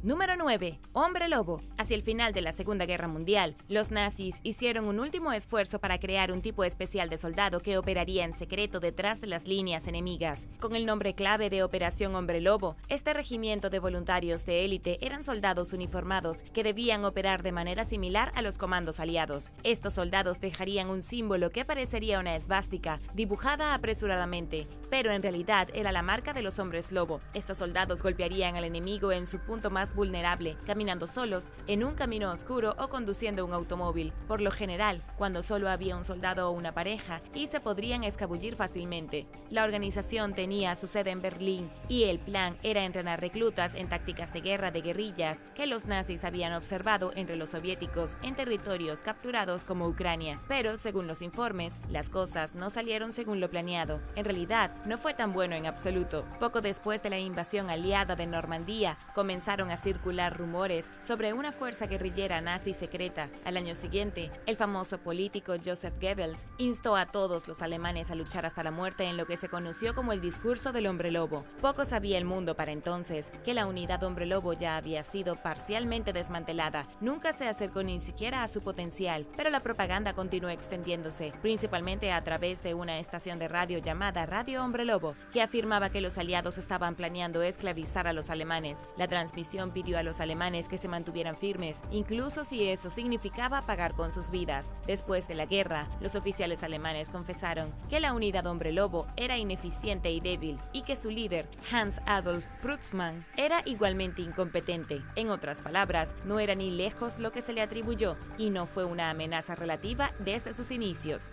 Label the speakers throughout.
Speaker 1: Número 9. Hombre Lobo. Hacia el final de la Segunda Guerra Mundial, los nazis hicieron un último esfuerzo para crear un tipo especial de soldado que operaría en secreto detrás de las líneas enemigas. Con el nombre clave de Operación Hombre Lobo, este regimiento de voluntarios de élite eran soldados uniformados que debían operar de manera similar a los comandos aliados. Estos soldados dejarían un símbolo que parecería una esvástica, dibujada apresuradamente, pero en realidad era la marca de los hombres lobo. Estos soldados golpearían al enemigo en su punto más vulnerable, caminando solos, en un camino oscuro o conduciendo un automóvil. Por lo general, cuando solo había un soldado o una pareja, y se podrían escabullir fácilmente. La organización tenía su sede en Berlín, y el plan era entrenar reclutas en tácticas de guerra de guerrillas que los nazis habían observado entre los soviéticos en territorios capturados como Ucrania. Pero, según los informes, las cosas no salieron según lo planeado. En realidad, no fue tan bueno en absoluto. Poco después de la invasión aliada de Normandía, comenzaron a circular rumores sobre una fuerza guerrillera nazi secreta. Al año siguiente, el famoso político Joseph Goebbels instó a todos los alemanes a luchar hasta la muerte en lo que se conoció como el discurso del hombre lobo. Poco sabía el mundo para entonces que la unidad hombre lobo ya había sido parcialmente desmantelada. Nunca se acercó ni siquiera a su potencial, pero la propaganda continuó extendiéndose, principalmente a través de una estación de radio llamada Radio Hombre Lobo, que afirmaba que los aliados estaban planeando esclavizar a los alemanes. La transmisión pidió a los alemanes que se mantuvieran firmes, incluso si eso significaba pagar con sus vidas. Después de la guerra, los oficiales alemanes confesaron que la unidad hombre lobo era ineficiente y débil, y que su líder, Hans Adolf Brützmann, era igualmente incompetente. En otras palabras, no era ni lejos lo que se le atribuyó, y no fue una amenaza relativa desde sus inicios.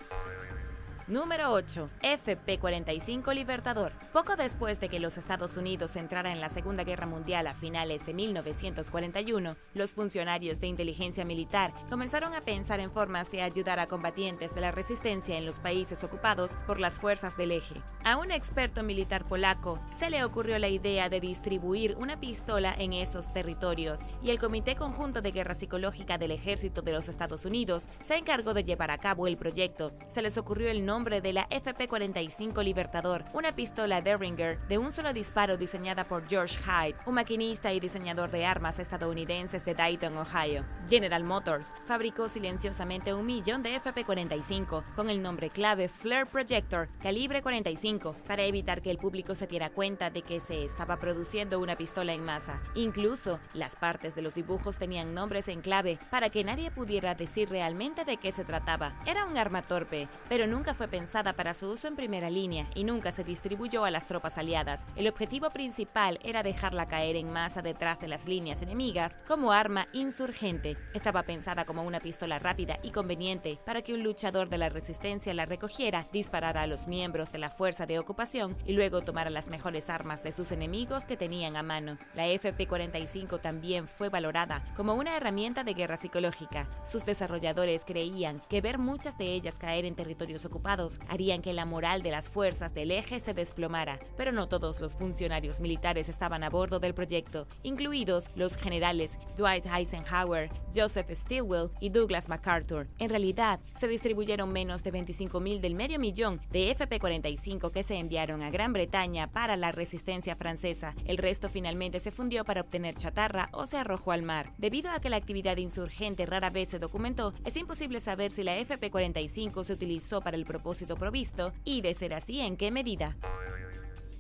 Speaker 1: Número 8. FP-45 Libertador. Poco después de que los Estados Unidos entraran en la Segunda Guerra Mundial a finales de 1941, los funcionarios de inteligencia militar comenzaron a pensar en formas de ayudar a combatientes de la resistencia en los países ocupados por las fuerzas del eje. A un experto militar polaco se le ocurrió la idea de distribuir una pistola en esos territorios, y el Comité Conjunto de Guerra Psicológica del Ejército de los Estados Unidos se encargó de llevar a cabo el proyecto. Se les ocurrió el nombre de la FP-45 Libertador, una pistola Derringer de un solo disparo diseñada por George Hyde, un maquinista y diseñador de armas estadounidenses de Dayton, Ohio. General Motors fabricó silenciosamente 1.000.000 de FP-45 con el nombre clave Flare Projector calibre 45 para evitar que el público se diera cuenta de que se estaba produciendo una pistola en masa. Incluso, las partes de los dibujos tenían nombres en clave para que nadie pudiera decir realmente de qué se trataba. Era un arma torpe, pero nunca fue pensada para su uso en primera línea y nunca se distribuyó a las tropas aliadas. El objetivo principal era dejarla caer en masa detrás de las líneas enemigas como arma insurgente. Estaba pensada como una pistola rápida y conveniente para que un luchador de la resistencia la recogiera, disparara a los miembros de la fuerza de ocupación y luego tomara las mejores armas de sus enemigos que tenían a mano. La FP-45 también fue valorada como una herramienta de guerra psicológica. Sus desarrolladores creían que ver muchas de ellas caer en territorios ocupados harían que la moral de las fuerzas del eje se desplomara, pero no todos los funcionarios militares estaban a bordo del proyecto, incluidos los generales Dwight Eisenhower, Joseph Stilwell y Douglas MacArthur. En realidad, se distribuyeron menos de 25.000 del medio millón de FP-45 que se enviaron a Gran Bretaña para la resistencia francesa. El resto finalmente se fundió para obtener chatarra o se arrojó al mar. Debido a que la actividad insurgente rara vez se documentó, es imposible saber si la FP-45 se utilizó para el propósito provisto y, de ser así, en qué medida.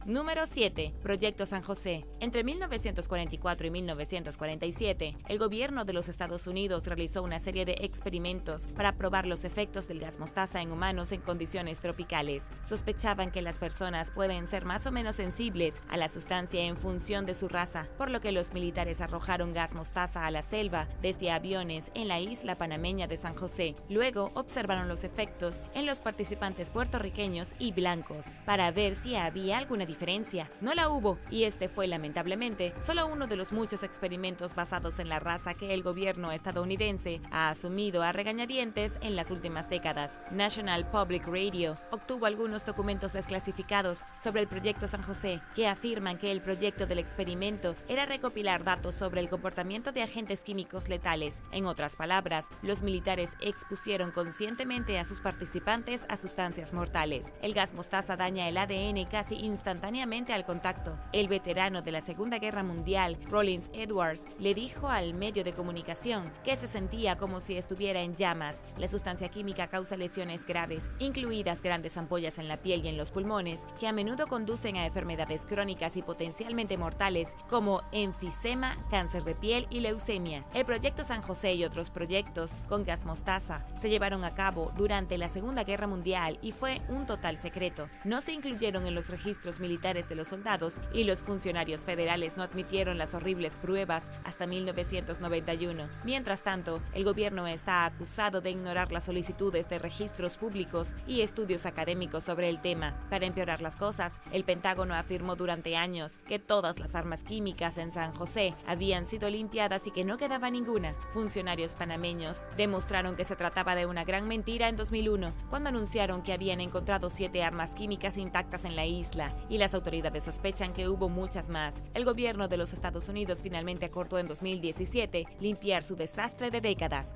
Speaker 1: Número 7. Proyecto San José. Entre 1944 y 1947, el gobierno de los Estados Unidos realizó una serie de experimentos para probar los efectos del gas mostaza en humanos en condiciones tropicales. Sospechaban que las personas pueden ser más o menos sensibles a la sustancia en función de su raza, por lo que los militares arrojaron gas mostaza a la selva desde aviones en la isla panameña de San José. Luego observaron los efectos en los participantes puertorriqueños y blancos para ver si había alguna diferencia. No la hubo, y este fue lamentablemente solo uno de los muchos experimentos basados en la raza que el gobierno estadounidense ha asumido a regañadientes en las últimas décadas. National Public Radio obtuvo algunos documentos desclasificados sobre el proyecto San José que afirman que el proyecto del experimento era recopilar datos sobre el comportamiento de agentes químicos letales. En otras palabras, los militares expusieron conscientemente a sus participantes a sustancias mortales. El gas mostaza daña el ADN casi instantáneamente instantáneamente al contacto. El veterano de la Segunda Guerra Mundial, Rollins Edwards, le dijo al medio de comunicación que se sentía como si estuviera en llamas. La sustancia química causa lesiones graves, incluidas grandes ampollas en la piel y en los pulmones, que a menudo conducen a enfermedades crónicas y potencialmente mortales como enfisema, cáncer de piel y leucemia. El proyecto San José y otros proyectos con gas mostaza se llevaron a cabo durante la Segunda Guerra Mundial y fue un total secreto. No se incluyeron en los registros militares de los soldados y los funcionarios federales no admitieron las horribles pruebas hasta 1991. Mientras tanto, el gobierno está acusado de ignorar las solicitudes de registros públicos y estudios académicos sobre el tema. Para empeorar las cosas, el Pentágono afirmó durante años que todas las armas químicas en San José habían sido limpiadas y que no quedaba ninguna. Funcionarios panameños demostraron que se trataba de una gran mentira en 2001, cuando anunciaron que habían encontrado 7 armas químicas intactas en la isla, y las autoridades sospechan que hubo muchas más. El gobierno de los Estados Unidos finalmente acordó en 2017 limpiar su desastre de décadas.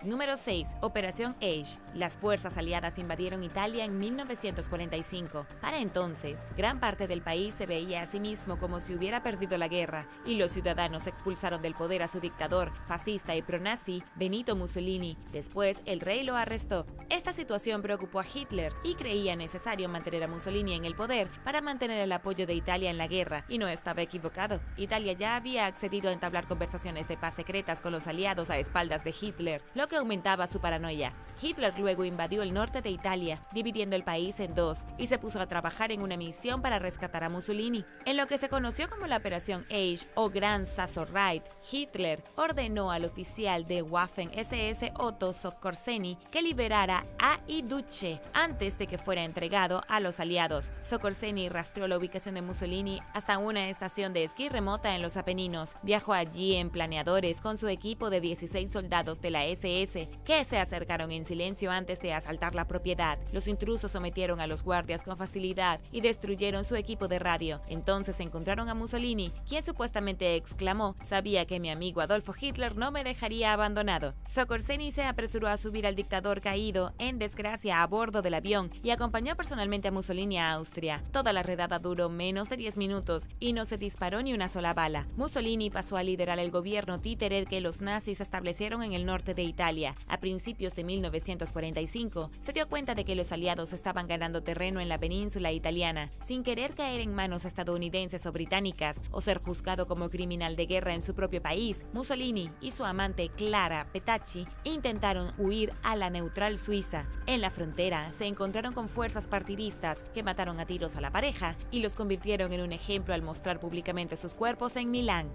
Speaker 1: Número 6. Operación Age. Las fuerzas aliadas invadieron Italia en 1945. Para entonces, gran parte del país se veía a sí mismo como si hubiera perdido la guerra, y los ciudadanos expulsaron del poder a su dictador, fascista y pronazi, Benito Mussolini. Después, el rey lo arrestó. Esta situación preocupó a Hitler y creía necesario mantener a Mussolini en el poder para mantener el apoyo de Italia en la guerra, y no estaba equivocado. Italia ya había accedido a entablar conversaciones de paz secretas con los aliados a espaldas de Hitler, lo que aumentaba su paranoia. Hitler luego invadió el norte de Italia, dividiendo el país en dos, y se puso a trabajar en una misión para rescatar a Mussolini. En lo que se conoció como la Operación Age o Gran Sasso Raid, Hitler ordenó al oficial de Waffen-SS Otto Soccorseni que liberara a Iducce antes de que fuera entregado a los aliados. Soccorseni rastreó la ubicación de Mussolini hasta una estación de esquí remota en los Apeninos. Viajó allí en planeadores con su equipo de 16 soldados de la SS que se acercaron en silencio antes de asaltar la propiedad. Los intrusos sometieron a los guardias con facilidad y destruyeron su equipo de radio. Entonces encontraron a Mussolini, quien supuestamente exclamó: "Sabía que mi amigo Adolfo Hitler no me dejaría abandonado". Soccorseni se apresuró a subir al dictador caído en desgracia a bordo del avión y acompañó personalmente a Mussolini a Austria. Toda la redada duró menos de 10 minutos y no se disparó ni una sola bala. Mussolini pasó a liderar el gobierno títere que los nazis establecieron en el norte de Italia. A principios de 1945, se dio cuenta de que los aliados estaban ganando terreno en la península italiana. Sin querer caer en manos estadounidenses o británicas o ser juzgado como criminal de guerra en su propio país, Mussolini y su amante Clara Petacci intentaron huir a la neutral Suiza. En la frontera se encontraron con fuerzas partidistas que mataron a tiros a la pareja y los convirtieron en un ejemplo al mostrar públicamente sus cuerpos en Milán.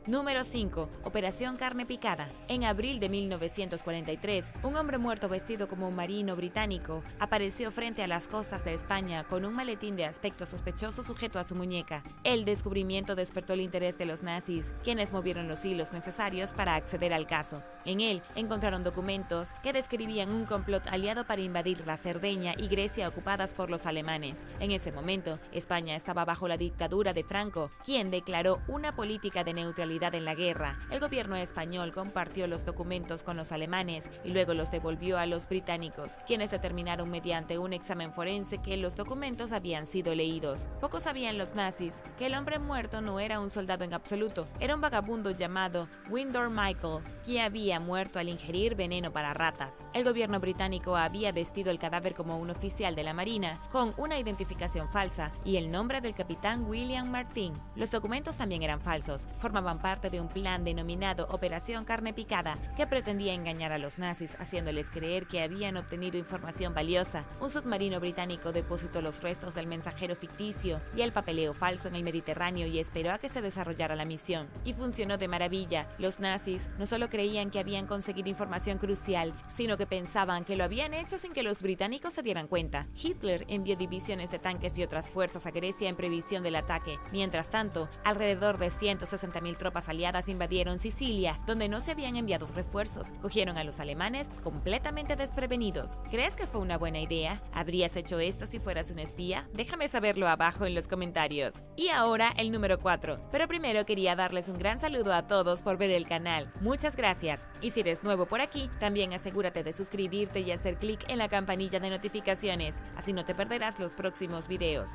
Speaker 1: Número 5. Operación Carne Picada. En abril de 1943, un hombre muerto vestido como un marino británico apareció frente a las costas de España con un maletín de aspecto sospechoso sujeto a su muñeca. El descubrimiento despertó el interés de los nazis, quienes movieron los hilos necesarios para acceder al caso. En él encontraron documentos que describían un complot aliado para invadir la Cerdeña y Grecia ocupadas por los alemanes. En ese momento, España estaba bajo la dictadura de Franco, quien declaró una política de neutralidad en la guerra. El gobierno español compartió los documentos con los alemanes y luego los devolvió a los británicos, quienes determinaron mediante un examen forense que los documentos habían sido leídos. Pocos sabían los nazis que el hombre muerto no era un soldado en absoluto, era un vagabundo llamado Windor Michael, que había muerto al ingerir veneno para ratas. El gobierno británico había vestido el cadáver como un oficial de la Marina, con una identificación falsa y el nombre del capitán William Martin. Los documentos también eran falsos, formaban parte de un plan denominado Operación Carne Picada, que pretendía engañar a los nazis haciéndoles creer que habían obtenido información valiosa. Un submarino británico depositó los restos del mensajero ficticio y el papeleo falso en el Mediterráneo y esperó a que se desarrollara la misión. Y funcionó de maravilla. Los nazis no solo creían que habían conseguido información crucial, sino que pensaban que lo habían hecho sin que los británicos se dieran cuenta. Hitler envió divisiones de tanques y otras fuerzas a Grecia en previsión del ataque. Mientras tanto, alrededor de 160.000 tropas tropas aliadas invadieron Sicilia, donde no se habían enviado refuerzos. Cogieron a los alemanes completamente desprevenidos. ¿Crees que fue una buena idea? ¿Habrías hecho esto si fueras un espía? Déjame saberlo abajo en los comentarios. Y ahora el número 4. Pero primero quería darles un gran saludo a todos por ver el canal. Muchas gracias. Y si eres nuevo por aquí, también asegúrate de suscribirte y hacer clic en la campanilla de notificaciones, así no te perderás los próximos videos.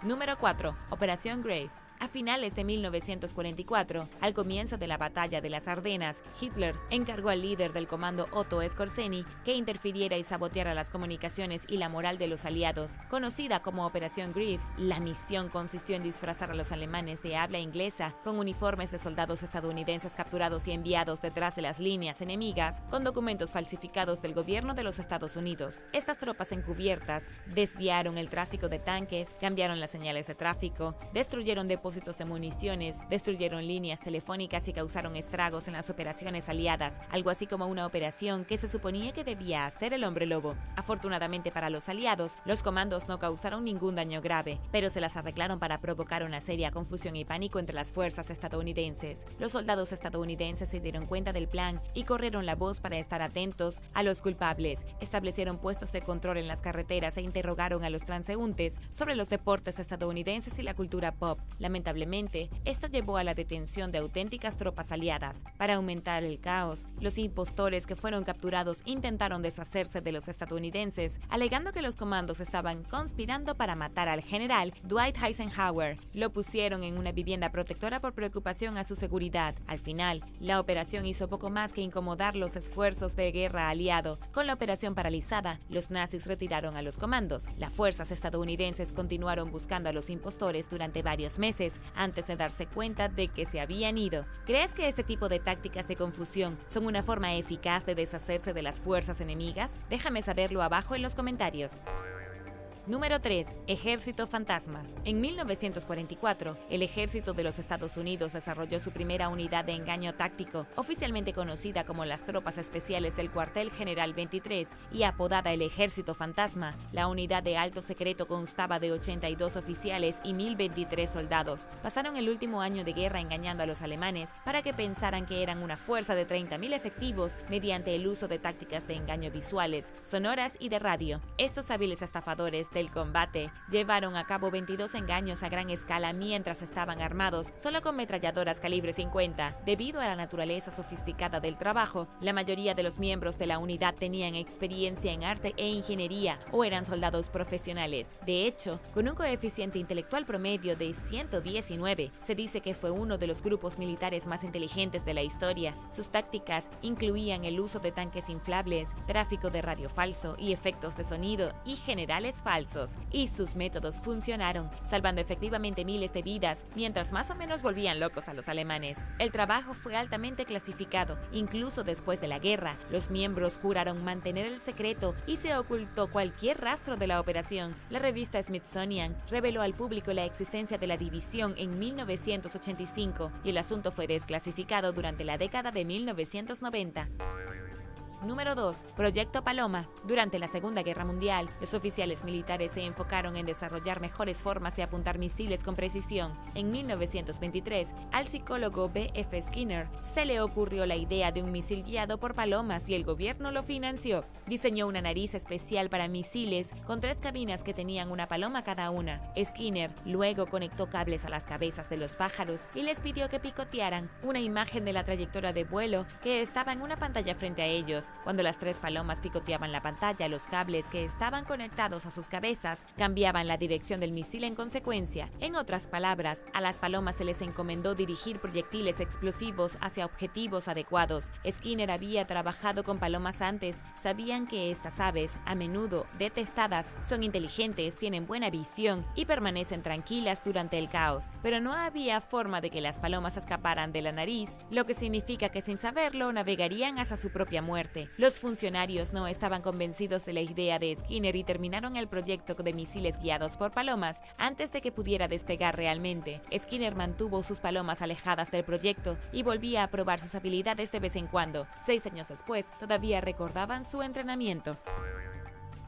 Speaker 1: Número 4. Operación Grave. A finales de 1944, al comienzo de la Batalla de las Ardenas, Hitler encargó al líder del comando Otto Skorzeny que interfiriera y saboteara las comunicaciones y la moral de los aliados. Conocida como Operación Grave, la misión consistió en disfrazar a los alemanes de habla inglesa con uniformes de soldados estadounidenses capturados y enviados detrás de las líneas enemigas con documentos falsificados del gobierno de los Estados Unidos. Estas tropas encubiertas desviaron el tráfico de tanques, cambiaron las señales de tráfico, destruyeron depósitos de municiones, destruyeron líneas telefónicas y causaron estragos en las operaciones aliadas, algo así como una operación que se suponía que debía hacer el hombre lobo. Afortunadamente para los aliados, los comandos no causaron ningún daño grave, pero se las arreglaron para provocar una seria confusión y pánico entre las fuerzas estadounidenses. Los soldados estadounidenses se dieron cuenta del plan y corrieron la voz para estar atentos a los culpables, establecieron puestos de control en las carreteras e interrogaron a los transeúntes sobre los deportes estadounidenses y la cultura pop. Lamentablemente, esto llevó a la detención de auténticas tropas aliadas. Para aumentar el caos, los impostores que fueron capturados intentaron deshacerse de los estadounidenses, alegando que los comandos estaban conspirando para matar al general Dwight Eisenhower. Lo pusieron en una vivienda protectora por preocupación a su seguridad. Al final, la operación hizo poco más que incomodar los esfuerzos de guerra aliado. Con la operación paralizada, los nazis retiraron a los comandos. Las fuerzas estadounidenses continuaron buscando a los impostores durante varios meses, antes de darse cuenta de que se habían ido. ¿Crees que este tipo de tácticas de confusión son una forma eficaz de deshacerse de las fuerzas enemigas? Déjame saberlo abajo en los comentarios. Número 3. Ejército Fantasma. En 1944, el ejército de los Estados Unidos desarrolló su primera unidad de engaño táctico, oficialmente conocida como las Tropas Especiales del Cuartel General 23 y apodada el Ejército Fantasma. La unidad de alto secreto constaba de 82 oficiales y 1023 soldados. Pasaron el último año de guerra engañando a los alemanes para que pensaran que eran una fuerza de 30.000 efectivos mediante el uso de tácticas de engaño visuales, sonoras y de radio. Estos hábiles estafadores del combate llevaron a cabo 22 engaños a gran escala mientras estaban armados solo con metralladoras calibre 50. Debido a la naturaleza sofisticada del trabajo, la mayoría de los miembros de la unidad tenían experiencia en arte e ingeniería o eran soldados profesionales. De hecho, con un coeficiente intelectual promedio de 119, se dice que fue uno de los grupos militares más inteligentes de la historia. Sus tácticas incluían el uso de tanques inflables, tráfico de radio falso y efectos de sonido y generales falsos. Y sus métodos funcionaron, salvando efectivamente miles de vidas, mientras más o menos volvían locos a los alemanes. El trabajo fue altamente clasificado, incluso después de la guerra. Los miembros juraron mantener el secreto y se ocultó cualquier rastro de la operación. La revista Smithsonian reveló al público la existencia de la división en 1985 y el asunto fue desclasificado durante la década de 1990. Número 2. Proyecto Paloma. Durante la Segunda Guerra Mundial, los oficiales militares se enfocaron en desarrollar mejores formas de apuntar misiles con precisión. En 1923, al psicólogo B.F. Skinner se le ocurrió la idea de un misil guiado por palomas y el gobierno lo financió. Diseñó una nariz especial para misiles con 3 cabinas que tenían una paloma cada una. Skinner luego conectó cables a las cabezas de los pájaros y les pidió que picotearan una imagen de la trayectoria de vuelo que estaba en una pantalla frente a ellos. Cuando las 3 palomas picoteaban la pantalla, los cables que estaban conectados a sus cabezas cambiaban la dirección del misil en consecuencia. En otras palabras, a las palomas se les encomendó dirigir proyectiles explosivos hacia objetivos adecuados. Skinner había trabajado con palomas antes, sabían que estas aves, a menudo detestadas, son inteligentes, tienen buena visión y permanecen tranquilas durante el caos, pero no había forma de que las palomas escaparan de la nariz, lo que significa que sin saberlo navegarían hacia su propia muerte. Los funcionarios no estaban convencidos de la idea de Skinner y terminaron el proyecto de misiles guiados por palomas antes de que pudiera despegar realmente. Skinner mantuvo sus palomas alejadas del proyecto y volvía a probar sus habilidades de vez en cuando. 6 años después, todavía recordaban su entrenamiento.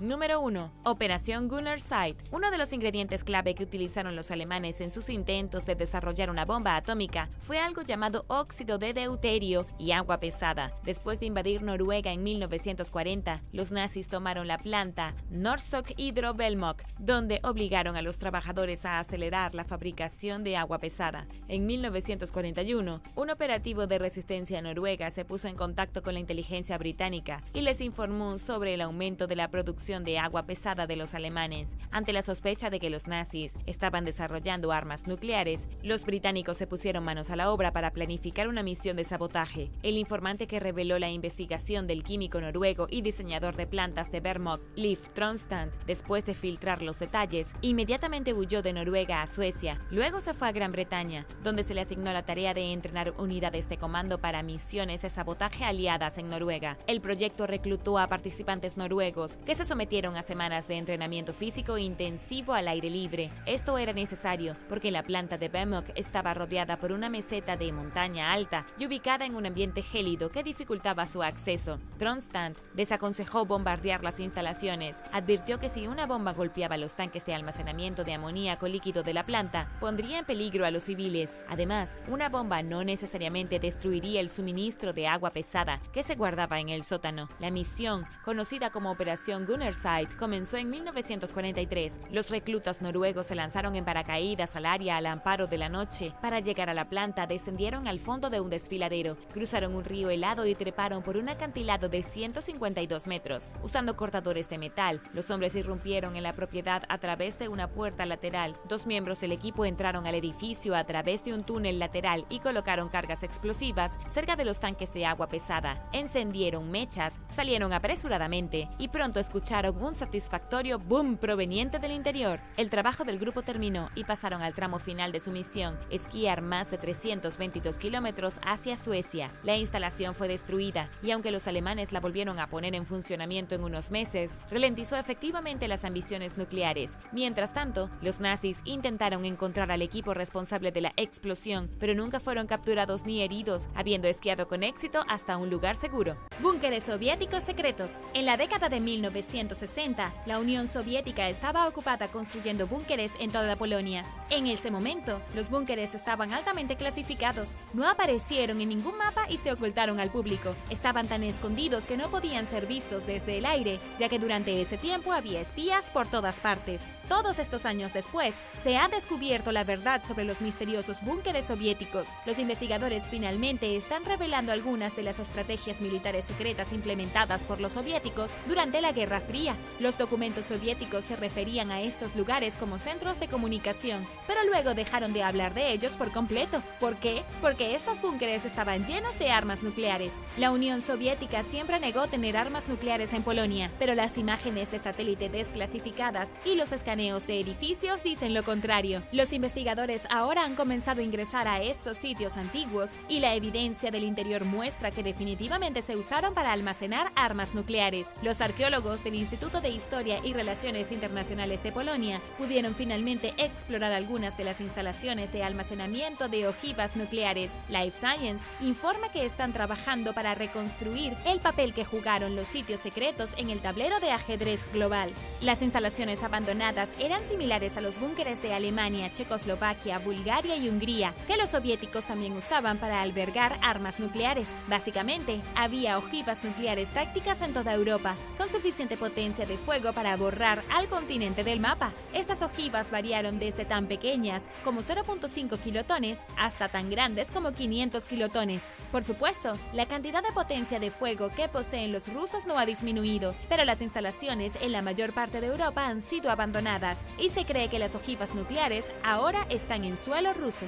Speaker 1: Número 1. Operación Gunner Sight. Uno de los ingredientes clave que utilizaron los alemanes en sus intentos de desarrollar una bomba atómica fue algo llamado óxido de deuterio y agua pesada. Después de invadir Noruega en 1940, los nazis tomaron la planta Norsok Hydro-Velmok, donde obligaron a los trabajadores a acelerar la fabricación de agua pesada. En 1941, un operativo de resistencia noruega se puso en contacto con la inteligencia británica y les informó sobre el aumento de la producción de agua pesada de los alemanes. Ante la sospecha de que los nazis estaban desarrollando armas nucleares, los británicos se pusieron manos a la obra para planificar una misión de sabotaje. El informante que reveló la investigación del químico noruego y diseñador de plantas de Vermont, Leif Tronstad, después de filtrar los detalles, inmediatamente huyó de Noruega a Suecia. Luego se fue a Gran Bretaña, donde se le asignó la tarea de entrenar unidades de comando para misiones de sabotaje aliadas en Noruega. El proyecto reclutó a participantes noruegos que se sometieron a semanas de entrenamiento físico intensivo al aire libre. Esto era necesario porque la planta de Vermont estaba rodeada por una meseta de montaña alta y ubicada en un ambiente gélido que dificultaba su acceso. Tronstad desaconsejó bombardear las instalaciones. Advirtió que si una bomba golpeaba los tanques de almacenamiento de amoníaco líquido de la planta, pondría en peligro a los civiles. Además, una bomba no necesariamente destruiría el suministro de agua pesada que se guardaba en el sótano. La misión, conocida como Operación Gunner Sight, comenzó en 1943. Los reclutas noruegos se lanzaron en paracaídas al área al amparo de la noche. Para llegar a la planta, descendieron al fondo de un desfiladero, cruzaron un río helado y treparon por un acantilado de 152 metros. Usando cortadores de metal, los hombres irrumpieron en la propiedad a través de una puerta lateral. Dos miembros del equipo entraron al edificio a través de un túnel lateral y colocaron cargas explosivas cerca de los tanques de agua pesada. Encendieron mechas, salieron apresuradamente y pronto escucharon un satisfactorio boom proveniente del interior. El trabajo del grupo terminó y pasaron al tramo final de su misión, esquiar más de 322 kilómetros hacia Suecia. La instalación fue destruida y aunque los alemanes la volvieron a poner en funcionamiento en unos meses, ralentizó efectivamente las ambiciones nucleares. Mientras tanto, los nazis intentaron encontrar al equipo responsable de la explosión, pero nunca fueron capturados ni heridos, habiendo esquiado con éxito hasta un lugar seguro.
Speaker 2: Búnkeres soviéticos secretos. En la década de 1960, la Unión Soviética estaba ocupada construyendo búnkeres en toda Polonia. En ese momento, los búnkeres estaban altamente clasificados, no aparecieron en ningún mapa y se ocultaron al público. Estaban tan escondidos que no podían ser vistos desde el aire, ya que durante ese tiempo había espías por todas partes. Todos estos años después, se ha descubierto la verdad sobre los misteriosos búnkeres soviéticos. Los investigadores finalmente están revelando algunas de las estrategias militares secretas implementadas por los soviéticos durante la Guerra Fría. Los documentos soviéticos se referían a estos lugares como centros de comunicación, pero luego dejaron de hablar de ellos por completo. ¿Por qué? Porque estos búnkeres estaban llenos de armas nucleares. La Unión Soviética siempre negó tener armas nucleares en Polonia, pero las imágenes de satélite desclasificadas y los escaneos de edificios dicen lo contrario. Los investigadores ahora han comenzado a ingresar a estos sitios antiguos y la evidencia del interior muestra que definitivamente se usaron para almacenar armas nucleares. Los arqueólogos del Instituto de Historia y Relaciones Internacionales de Polonia pudieron finalmente explorar algunas de las instalaciones de almacenamiento de ojivas nucleares. Life Science informa que están trabajando para reconstruir el papel que jugaron los sitios secretos en el tablero de ajedrez global. Las instalaciones abandonadas eran similares a los búnkeres de Alemania, Checoslovaquia, Bulgaria y Hungría, que los soviéticos también usaban para albergar armas nucleares. Básicamente, había ojivas nucleares tácticas en toda Europa, con suficiente potencia de fuego para borrar al continente del mapa. Estas ojivas variaron desde tan pequeñas como 0.5 kilotones hasta tan grandes como 500 kilotones. Por supuesto, la cantidad de potencia de fuego que poseen los rusos no ha disminuido, pero las instalaciones en la mayor parte de Europa han sido abandonadas y se cree que las ojivas nucleares ahora están en suelo ruso.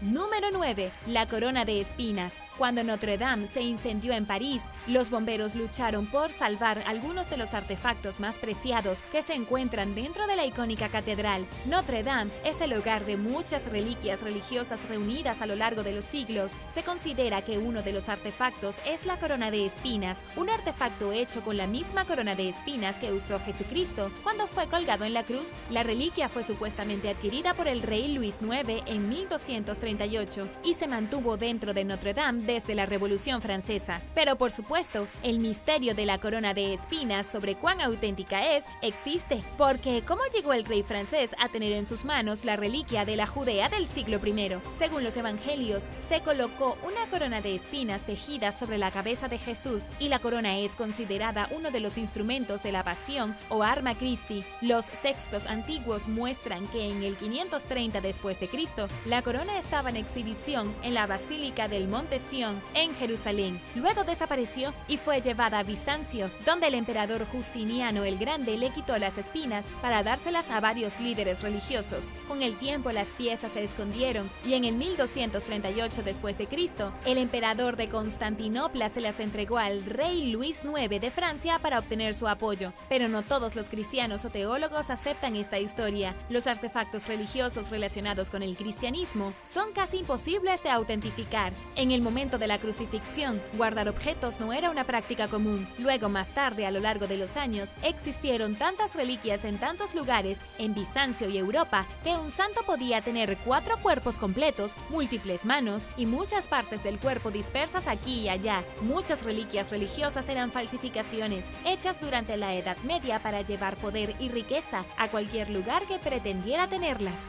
Speaker 2: Número 9. La corona de espinas. Cuando Notre Dame se incendió en París, los bomberos lucharon por salvar algunos de los artefactos más preciados que se encuentran dentro de la icónica catedral. Notre Dame es el hogar de muchas reliquias religiosas reunidas a lo largo de los siglos. Se considera que uno de los artefactos es la corona de espinas, un artefacto hecho con la misma corona de espinas que usó Jesucristo cuando fue colgado en la cruz. La reliquia fue supuestamente adquirida por el rey Luis IX en 1230 1738 y se mantuvo dentro de Notre Dame desde la Revolución Francesa. Pero por supuesto, el misterio de la corona de espinas sobre cuán auténtica es, existe, porque ¿cómo llegó el rey francés a tener en sus manos la reliquia de la Judea del siglo I? Según los evangelios, se colocó una corona de espinas tejida sobre la cabeza de Jesús y la corona es considerada uno de los instrumentos de la pasión o arma Christi. Los textos antiguos muestran que en el 530 después de Cristo, la corona estaba en exhibición en la Basílica del Monte Sión en Jerusalén. Luego desapareció y fue llevada a Bizancio, donde el emperador Justiniano el Grande le quitó las espinas para dárselas a varios líderes religiosos. Con el tiempo las piezas se escondieron y en el 1238 después de Cristo, el emperador de Constantinopla se las entregó al rey Luis IX de Francia para obtener su apoyo. Pero no todos los cristianos o teólogos aceptan esta historia. Los artefactos religiosos relacionados con el cristianismo son casi imposibles de autentificar. En el momento de la crucifixión, guardar objetos no era una práctica común. Luego, más tarde, a lo largo de los años, existieron tantas reliquias en tantos lugares, en Bizancio y Europa, que un santo podía tener 4 cuerpos completos, múltiples manos y muchas partes del cuerpo dispersas aquí y allá. Muchas reliquias religiosas eran falsificaciones, hechas durante la Edad Media para llevar poder y riqueza a cualquier lugar que pretendiera tenerlas.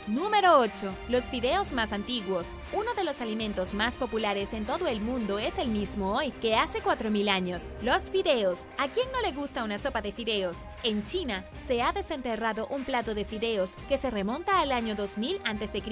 Speaker 2: Número 8. Los fideos más antiguos. Uno de los alimentos más populares en todo el mundo es el mismo hoy que hace 4000 años. Los fideos. ¿A quién no le gusta una sopa de fideos? En China se ha desenterrado un plato de fideos que se remonta al año 2000 a.C.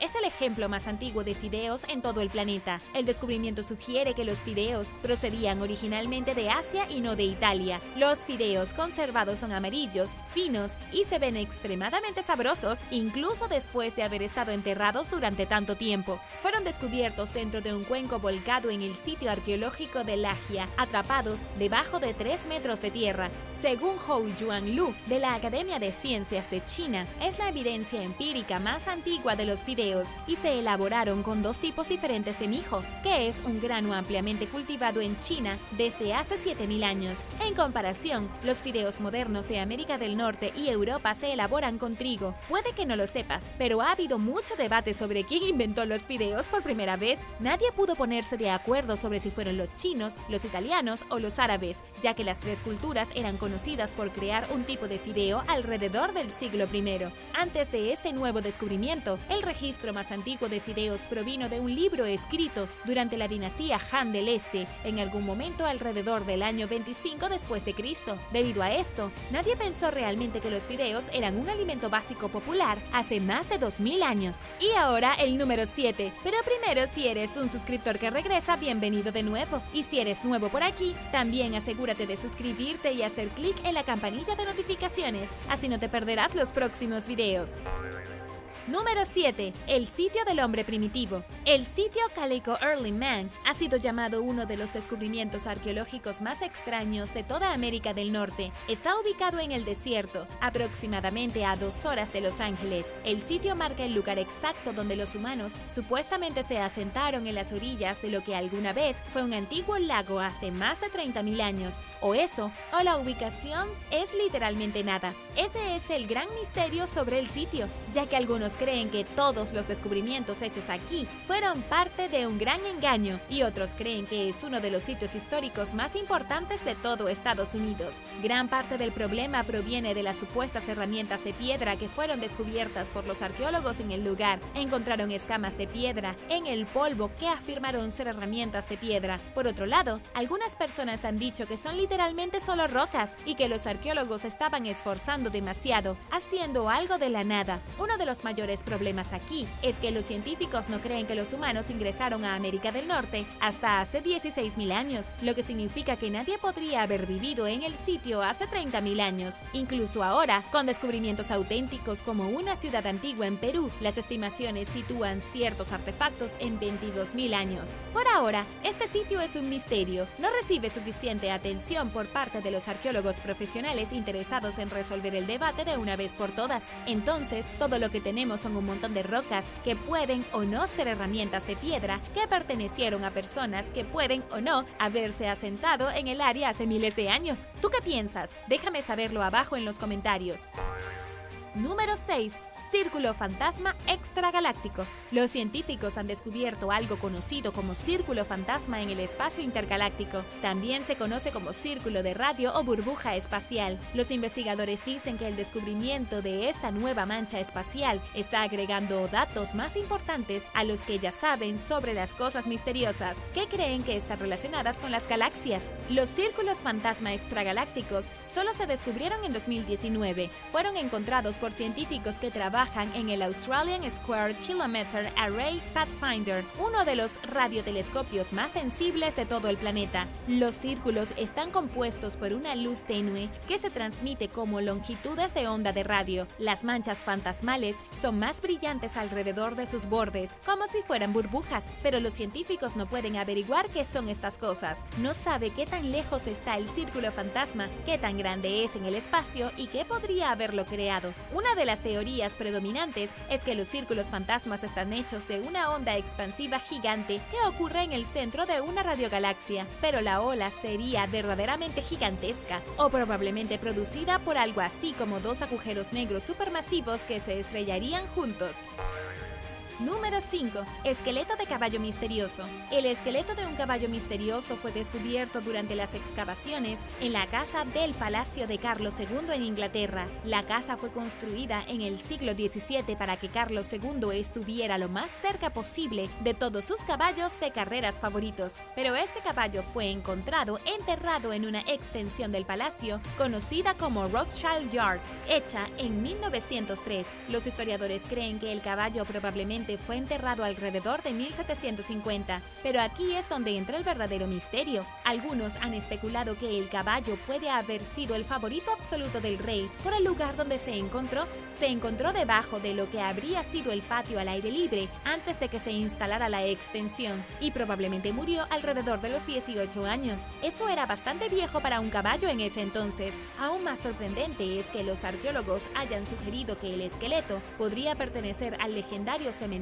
Speaker 2: Es el ejemplo más antiguo de fideos en todo el planeta. El descubrimiento sugiere que los fideos procedían originalmente de Asia y no de Italia. Los fideos conservados son amarillos, finos y se ven extremadamente sabrosos, incluso después de haber estado enterrados durante tanto tiempo. Fueron descubiertos dentro de un cuenco volcado en el sitio arqueológico de Lagia, atrapados debajo de 3 metros de tierra. Según Hou Yuanlu, de la Academia de Ciencias de China, es la evidencia empírica más antigua de los fideos y se elaboraron con 2 tipos diferentes de mijo, que es un grano ampliamente cultivado en China desde hace 7000 años. En comparación, los fideos modernos de América del Norte y Europa se elaboran con trigo. Puede que no lo sepas, pero ha habido mucho debate sobre quién inventó los fideos por primera vez. Nadie pudo ponerse de acuerdo sobre si fueron los chinos, los italianos o los árabes, ya que las 3 culturas eran conocidas por crear un tipo de fideo alrededor del siglo I. Antes de este nuevo descubrimiento, el registro más antiguo de fideos provino de un libro escrito durante la dinastía Han del Este, en algún momento alrededor del año 25 después de Cristo. Debido a esto, nadie pensó realmente que los fideos eran un alimento básico popular hace más de 2000 años. Y ahora el número 7. Pero primero, si eres un suscriptor que regresa, bienvenido de nuevo. Y si eres nuevo por aquí, también asegúrate de suscribirte y hacer clic en la campanilla de notificaciones, así no te perderás los próximos videos. Número 7. El sitio del hombre primitivo. El sitio Calico Early Man ha sido llamado uno de los descubrimientos arqueológicos más extraños de toda América del Norte. Está ubicado en el desierto, aproximadamente a 2 horas de Los Ángeles. El sitio marca el lugar exacto donde los humanos supuestamente se asentaron en las orillas de lo que alguna vez fue un antiguo lago hace más de 30.000 años. O eso, o la ubicación es literalmente nada. Ese es el gran misterio sobre el sitio, ya que algunos creen que todos los descubrimientos hechos aquí fueron parte de un gran engaño y otros creen que es uno de los sitios históricos más importantes de todo Estados Unidos. Gran parte del problema proviene de las supuestas herramientas de piedra que fueron descubiertas por los arqueólogos en el lugar. Encontraron escamas de piedra en el polvo que afirmaron ser herramientas de piedra. Por otro lado, algunas personas han dicho que son literalmente solo rocas y que los arqueólogos estaban esforzando demasiado, haciendo algo de la nada. Uno de los mayores problemas aquí es que los científicos no creen que los humanos ingresaron a América del Norte hasta hace 16.000 años, lo que significa que nadie podría haber vivido en el sitio hace 30.000 años. Incluso ahora, con descubrimientos auténticos como una ciudad antigua en Perú, las estimaciones sitúan ciertos artefactos en 22.000 años. Por ahora, este sitio es un misterio. No recibe suficiente atención por parte de los arqueólogos profesionales interesados en resolver el debate de una vez por todas. Entonces, todo lo que tenemos son un montón de rocas que pueden o no ser herramientas de piedra que pertenecieron a personas que pueden o no haberse asentado en el área hace miles de años. ¿Tú qué piensas? Déjame saberlo abajo en los comentarios. Número 6. círculo fantasma extragaláctico. Los científicos han descubierto algo conocido como círculo fantasma en el espacio intergaláctico. También se conoce como círculo de radio o burbuja espacial. Los investigadores dicen que el descubrimiento de esta nueva mancha espacial está agregando datos más importantes a los que ya saben sobre las cosas misteriosas que creen que están relacionadas con las galaxias. Los círculos fantasma extragalácticos solo se descubrieron en 2019. Fueron encontrados por científicos que trabajan en el Australian Square Kilometre Array Pathfinder, uno de los radiotelescopios más sensibles de todo el planeta. Los círculos están compuestos por una luz tenue que se transmite como longitudes de onda de radio. Las manchas fantasmales son más brillantes alrededor de sus bordes, como si fueran burbujas, pero los científicos no pueden averiguar qué son estas cosas. No sabe qué tan lejos está el círculo fantasma, qué tan grande es en el espacio y qué podría haberlo creado. Una de las teorías predominantes es que los círculos fantasmas están hechos de una onda expansiva gigante que ocurre en el centro de una radiogalaxia, pero la ola sería verdaderamente gigantesca, o probablemente producida por algo así como dos agujeros negros supermasivos que se estrellarían juntos. Número 5. Esqueleto de caballo misterioso. El esqueleto de un caballo misterioso fue descubierto durante las excavaciones en la casa del Palacio de Carlos II en Inglaterra. La casa fue construida en el siglo XVII para que Carlos II estuviera lo más cerca posible de todos sus caballos de carreras favoritos. Pero este caballo fue encontrado enterrado en una extensión del palacio conocida como Rothschild Yard, hecha en 1903. Los historiadores creen que el caballo probablemente fue enterrado alrededor de 1750, pero aquí es donde entra el verdadero misterio. Algunos han especulado que el caballo puede haber sido el favorito absoluto del rey por el lugar donde se encontró debajo de lo que habría sido el patio al aire libre antes de que se instalara la extensión, y probablemente murió alrededor de los 18 años. Eso era bastante viejo para un caballo en ese entonces. Aún más sorprendente es que los arqueólogos hayan sugerido que el esqueleto podría pertenecer al legendario cemental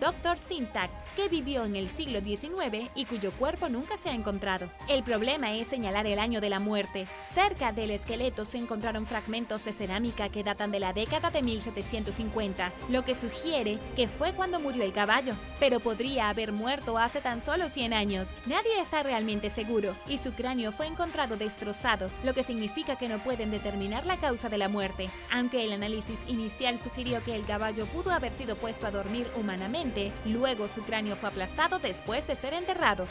Speaker 2: Dr. Syntax, que vivió en el siglo XIX y cuyo cuerpo nunca se ha encontrado. El problema es señalar el año de la muerte. Cerca del esqueleto se encontraron fragmentos de cerámica que datan de la década de 1750, lo que sugiere que fue cuando murió el caballo, pero podría haber muerto hace tan solo 100 años. Nadie está realmente seguro, y su cráneo fue encontrado destrozado, lo que significa que no pueden determinar la causa de la muerte. Aunque el análisis inicial sugirió que el caballo pudo haber sido puesto a dormir humanamente, luego su cráneo fue aplastado después de ser enterrado.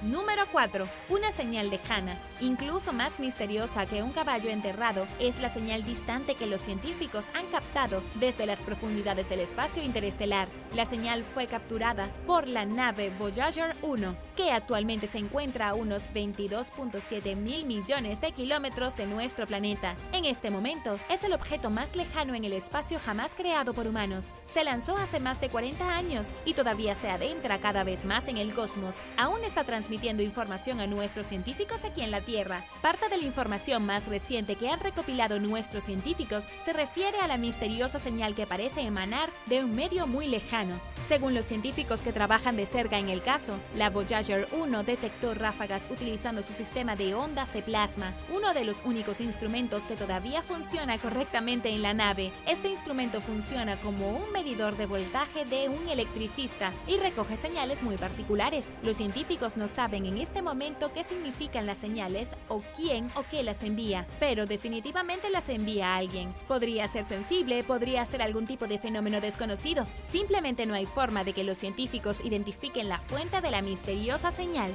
Speaker 2: Número 4. Una señal lejana. Incluso más misteriosa que un caballo enterrado es la señal distante que los científicos han captado desde las profundidades del espacio interestelar. La señal fue capturada por la nave Voyager 1, que actualmente se encuentra a unos 22.7 mil millones de kilómetros de nuestro planeta. En este momento, es el objeto más lejano en el espacio jamás creado por humanos. Se lanzó hace más de 40 años y todavía se adentra cada vez más en el cosmos. Aún está transmitiendo información a nuestros científicos aquí en la Tierra. Parte de la información más reciente que han recopilado nuestros científicos se refiere a la misteriosa señal que parece emanar de un medio muy lejano. Según los científicos que trabajan de cerca en el caso, la Voyager 1 detectó ráfagas utilizando su sistema de ondas de plasma, uno de los únicos instrumentos que todavía funciona correctamente en la nave. Este instrumento funciona como un medidor de voltaje de un electricista y recoge señales muy particulares. Los científicos no saben en este momento qué significan las señales o quién o qué las envía, pero definitivamente las envía a alguien. Podría ser sensible, podría ser algún tipo de fenómeno desconocido. Simplemente no hay forma de que los científicos identifiquen la fuente de la misteriosa señal.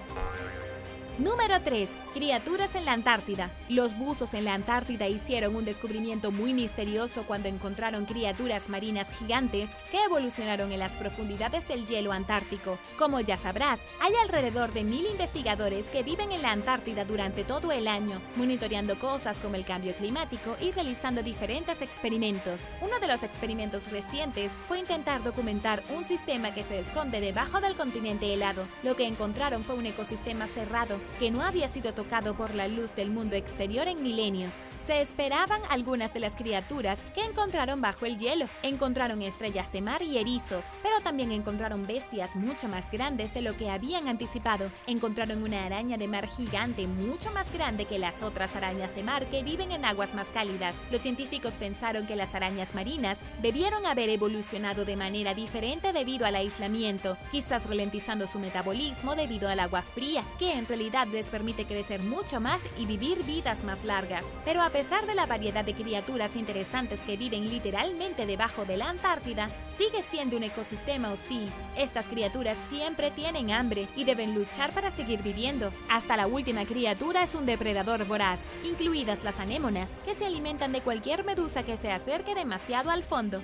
Speaker 2: Número 3. Criaturas en la Antártida. Los buzos en la Antártida hicieron un descubrimiento muy misterioso cuando encontraron criaturas marinas gigantes que evolucionaron en las profundidades del hielo antártico. Como ya sabrás, hay alrededor de 1000 investigadores que viven en la Antártida durante todo el año, monitoreando cosas como el cambio climático y realizando diferentes experimentos. Uno de los experimentos recientes fue intentar documentar un sistema que se esconde debajo del continente helado. Lo que encontraron fue un ecosistema cerrado que no había sido tocado por la luz del mundo exterior en milenios. Se esperaban algunas de las criaturas que encontraron bajo el hielo. Encontraron estrellas de mar y erizos, pero también encontraron bestias mucho más grandes de lo que habían anticipado. Encontraron una araña de mar gigante mucho más grande que las otras arañas de mar que viven en aguas más cálidas. Los científicos pensaron que las arañas marinas debieron haber evolucionado de manera diferente debido al aislamiento, quizás ralentizando su metabolismo debido al agua fría, que en realidad les permite crecer mucho más y vivir vidas más largas. Pero a pesar de la variedad de criaturas interesantes que viven literalmente debajo de la Antártida, sigue siendo un ecosistema hostil. Estas criaturas siempre tienen hambre y deben luchar para seguir viviendo. Hasta la última criatura es un depredador voraz, incluidas las anémonas, que se alimentan de cualquier medusa que se acerque demasiado al fondo.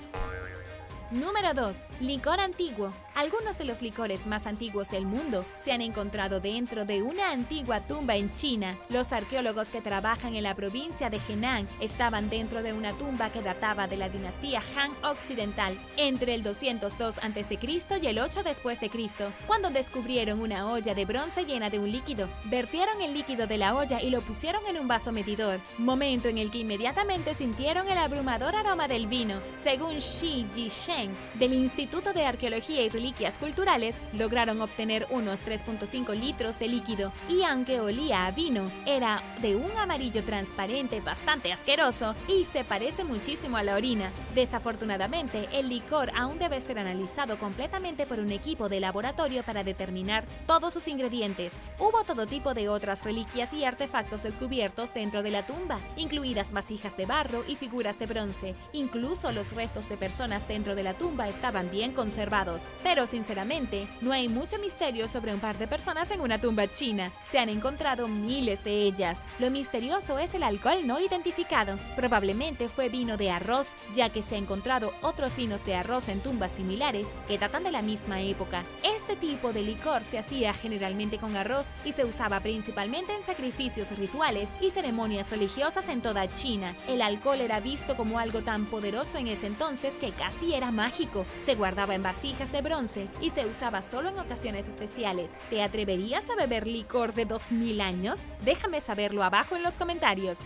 Speaker 2: Número 2. Licor antiguo. Algunos de los licores más antiguos del mundo se han encontrado dentro de una antigua tumba en China. Los arqueólogos que trabajan en la provincia de Henan estaban dentro de una tumba que databa de la dinastía Han Occidental, entre el 202 a.C. y el 8 después de Cristo, cuando descubrieron una olla de bronce llena de un líquido. Vertieron el líquido de la olla y lo pusieron en un vaso medidor, momento en el que inmediatamente sintieron el abrumador aroma del vino. Según Shi Yisheng, del Instituto de Arqueología y Reliquias Culturales, lograron obtener unos 3.5 litros de líquido, y aunque olía a vino, era de un amarillo transparente bastante asqueroso y se parece muchísimo a la orina. Desafortunadamente, el licor aún debe ser analizado completamente por un equipo de laboratorio para determinar todos sus ingredientes. Hubo todo tipo de otras reliquias y artefactos descubiertos dentro de la tumba, incluidas vasijas de barro y figuras de bronce. Incluso los restos de personas dentro de la tumba estaban bien conservados. Pero sinceramente, no hay mucho misterio sobre un par de personas en una tumba china. Se han encontrado miles de ellas. Lo misterioso es el alcohol no identificado. Probablemente fue vino de arroz, ya que se han encontrado otros vinos de arroz en tumbas similares que datan de la misma época. Este tipo de licor se hacía generalmente con arroz y se usaba principalmente en sacrificios rituales y ceremonias religiosas en toda China. El alcohol era visto como algo tan poderoso en ese entonces que casi era mágico. Se guardaba en vasijas de bronce y se usaba solo en ocasiones especiales. ¿Te atreverías a beber licor de 2000 años? Déjame saberlo abajo en los comentarios.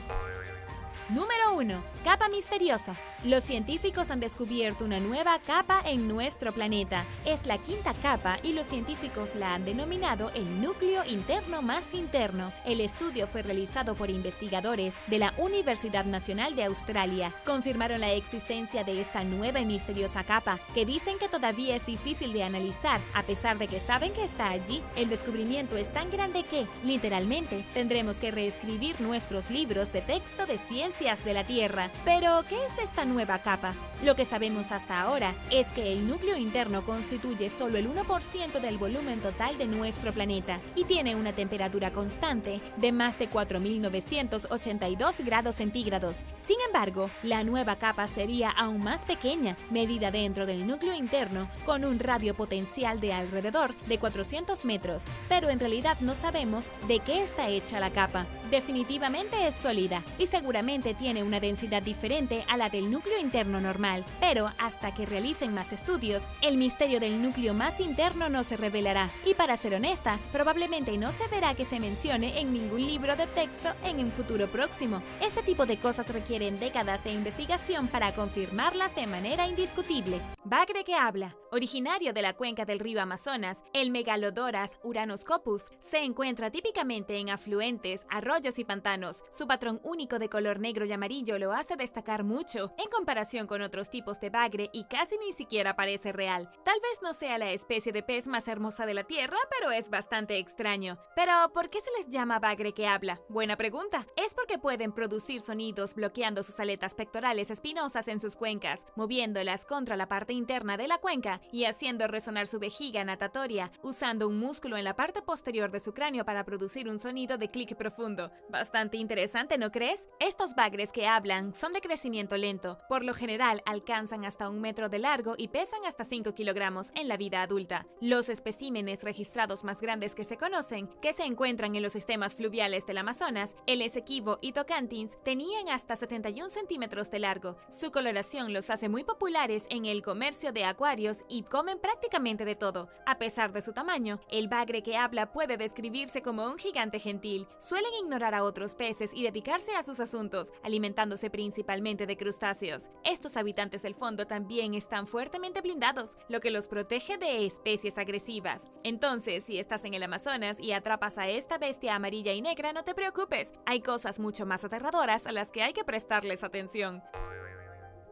Speaker 2: Número 1. Capa misteriosa. Los científicos han descubierto una nueva capa en nuestro planeta. Es la quinta capa y los científicos la han denominado el núcleo interno más interno. El estudio fue realizado por investigadores de la Universidad Nacional de Australia. Confirmaron la existencia de esta nueva y misteriosa capa, que dicen que todavía es difícil de analizar, a pesar de que saben que está allí. El descubrimiento es tan grande que, literalmente, tendremos que reescribir nuestros libros de texto de ciencias de la Tierra. Pero, ¿qué es esta nueva capa? Lo que sabemos hasta ahora es que el núcleo interno constituye solo el 1% del volumen total de nuestro planeta y tiene una temperatura constante de más de 4.982 grados centígrados. Sin embargo, la nueva capa sería aún más pequeña, medida dentro del núcleo interno, con un radio potencial de alrededor de 400 metros. Pero en realidad no sabemos de qué está hecha la capa. Definitivamente es sólida y seguramente tiene una densidad diferente a la del núcleo interno normal, pero hasta que realicen más estudios, el misterio del núcleo más interno no se revelará. Y para ser honesta, probablemente no se verá que se mencione en ningún libro de texto en un futuro próximo. Este tipo de cosas requieren décadas de investigación para confirmarlas de manera indiscutible. Bagre que habla. Originario de la cuenca del río Amazonas, el Megalodoras uranoscopus se encuentra típicamente en afluentes, arroyos y pantanos. Su patrón único de color negro y amarillo lo hace destacar mucho en comparación con otros tipos de bagre y casi ni siquiera parece real. Tal vez no sea la especie de pez más hermosa de la Tierra, pero es bastante extraño. Pero, ¿por qué se les llama bagre que habla? Buena pregunta. Es porque pueden producir sonidos bloqueando sus aletas pectorales espinosas en sus cuencas, moviéndolas contra la parte interna de la cuenca y haciendo resonar su vejiga natatoria, usando un músculo en la parte posterior de su cráneo para producir un sonido de clic profundo. Bastante interesante, ¿no crees? Estos bagres que hablan son de crecimiento lento. Por lo general alcanzan hasta 1 metro de largo y pesan hasta 5 kilogramos en la vida adulta. Los especímenes registrados más grandes que se conocen, que se encuentran en los sistemas fluviales del Amazonas, el Essequibo y Tocantins, tenían hasta 71 centímetros de largo. Su coloración los hace muy populares en el comercio comercio de acuarios y comen prácticamente de todo. A pesar de su tamaño, el bagre que habla puede describirse como un gigante gentil. Suelen ignorar a otros peces y dedicarse a sus asuntos, alimentándose principalmente de crustáceos. Estos habitantes del fondo también están fuertemente blindados, lo que los protege de especies agresivas. Entonces, si estás en el Amazonas y atrapas a esta bestia amarilla y negra, no te preocupes, hay cosas mucho más aterradoras a las que hay que prestarles atención.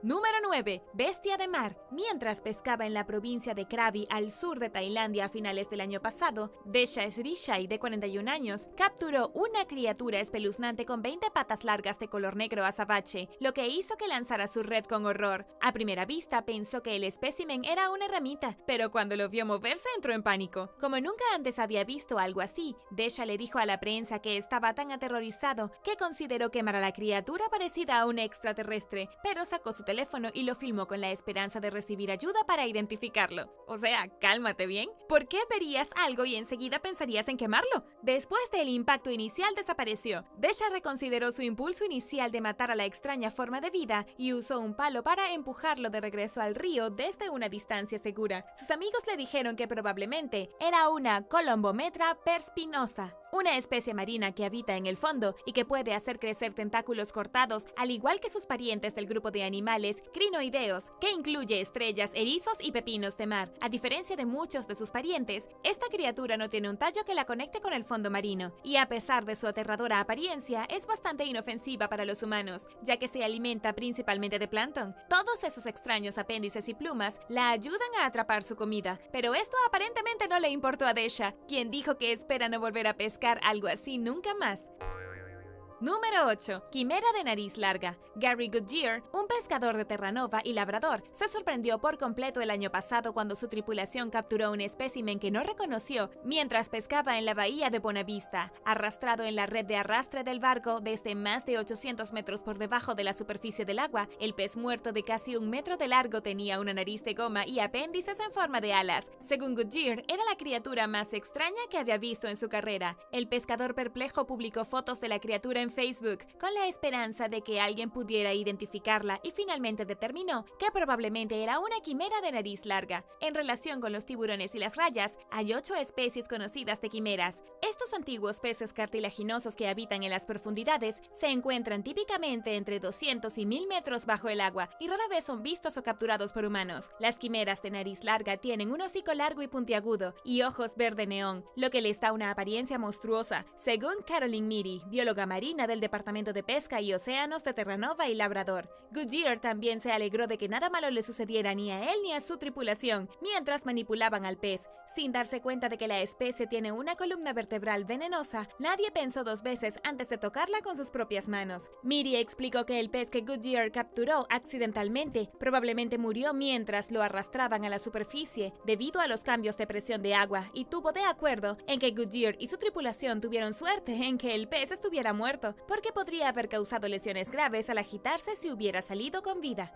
Speaker 2: Número 9. Bestia de mar. Mientras pescaba en la provincia de Krabi, al sur de Tailandia a finales del año pasado, Desha Srishai, de 41 años, capturó una criatura espeluznante con 20 patas largas de color negro azabache, lo que hizo que lanzara su red con horror. A primera vista pensó que el espécimen era una ramita, pero cuando lo vio moverse entró en pánico. Como nunca antes había visto algo así, Desha le dijo a la prensa que estaba tan aterrorizado que consideró quemar a la criatura parecida a un extraterrestre, pero sacó su teléfono y lo filmó con la esperanza de recibir ayuda para identificarlo. O sea, cálmate bien. ¿Por qué verías algo y enseguida pensarías en quemarlo? Después del impacto inicial desapareció. Desha reconsideró su impulso inicial de matar a la extraña forma de vida y usó un palo para empujarlo de regreso al río desde una distancia segura. Sus amigos le dijeron que probablemente era una Colombometra perspinosa, una especie marina que habita en el fondo y que puede hacer crecer tentáculos cortados, al igual que sus parientes del grupo de animales crinoideos, que incluye estrellas, erizos y pepinos de mar. A diferencia de muchos de sus parientes, esta criatura no tiene un tallo que la conecte con el fondo marino, y a pesar de su aterradora apariencia, es bastante inofensiva para los humanos, ya que se alimenta principalmente de plancton. Todos esos extraños apéndices y plumas la ayudan a atrapar su comida, pero esto aparentemente no le importó a Desha, quien dijo que espera no volver a pescar algo así nunca más. Número 8. Quimera de nariz larga. Gary Goodyear, un pescador de Terranova y labrador, se sorprendió por completo el año pasado cuando su tripulación capturó un espécimen que no reconoció mientras pescaba en la bahía de Bonavista. Arrastrado en la red de arrastre del barco desde más de 800 metros por debajo de la superficie del agua, el pez muerto de casi 1 metro de largo tenía una nariz de goma y apéndices en forma de alas. Según Goodyear, era la criatura más extraña que había visto en su carrera. El pescador perplejo publicó fotos de la criatura en Facebook con la esperanza de que alguien pudiera identificarla y finalmente determinó que probablemente era una quimera de nariz larga. En relación con los tiburones y las rayas, hay 8 especies conocidas de quimeras. Estos antiguos peces cartilaginosos que habitan en las profundidades se encuentran típicamente entre 200 y 1000 metros bajo el agua y rara vez son vistos o capturados por humanos. Las quimeras de nariz larga tienen un hocico largo y puntiagudo y ojos verde neón, lo que les da una apariencia monstruosa, según Caroline Meary, bióloga marina del Departamento de Pesca y Océanos de Terranova y Labrador. Goodyear también se alegró de que nada malo le sucediera ni a él ni a su tripulación mientras manipulaban al pez. Sin darse cuenta de que la especie tiene una columna vertebral venenosa, nadie pensó 2 veces antes de tocarla con sus propias manos. Meary explicó que el pez que Goodyear capturó accidentalmente probablemente murió mientras lo arrastraban a la superficie debido a los cambios de presión de agua y tuvo de acuerdo en que Goodyear y su tripulación tuvieron suerte en que el pez estuviera muerto, porque podría haber causado lesiones graves al agitarse si hubiera salido con vida.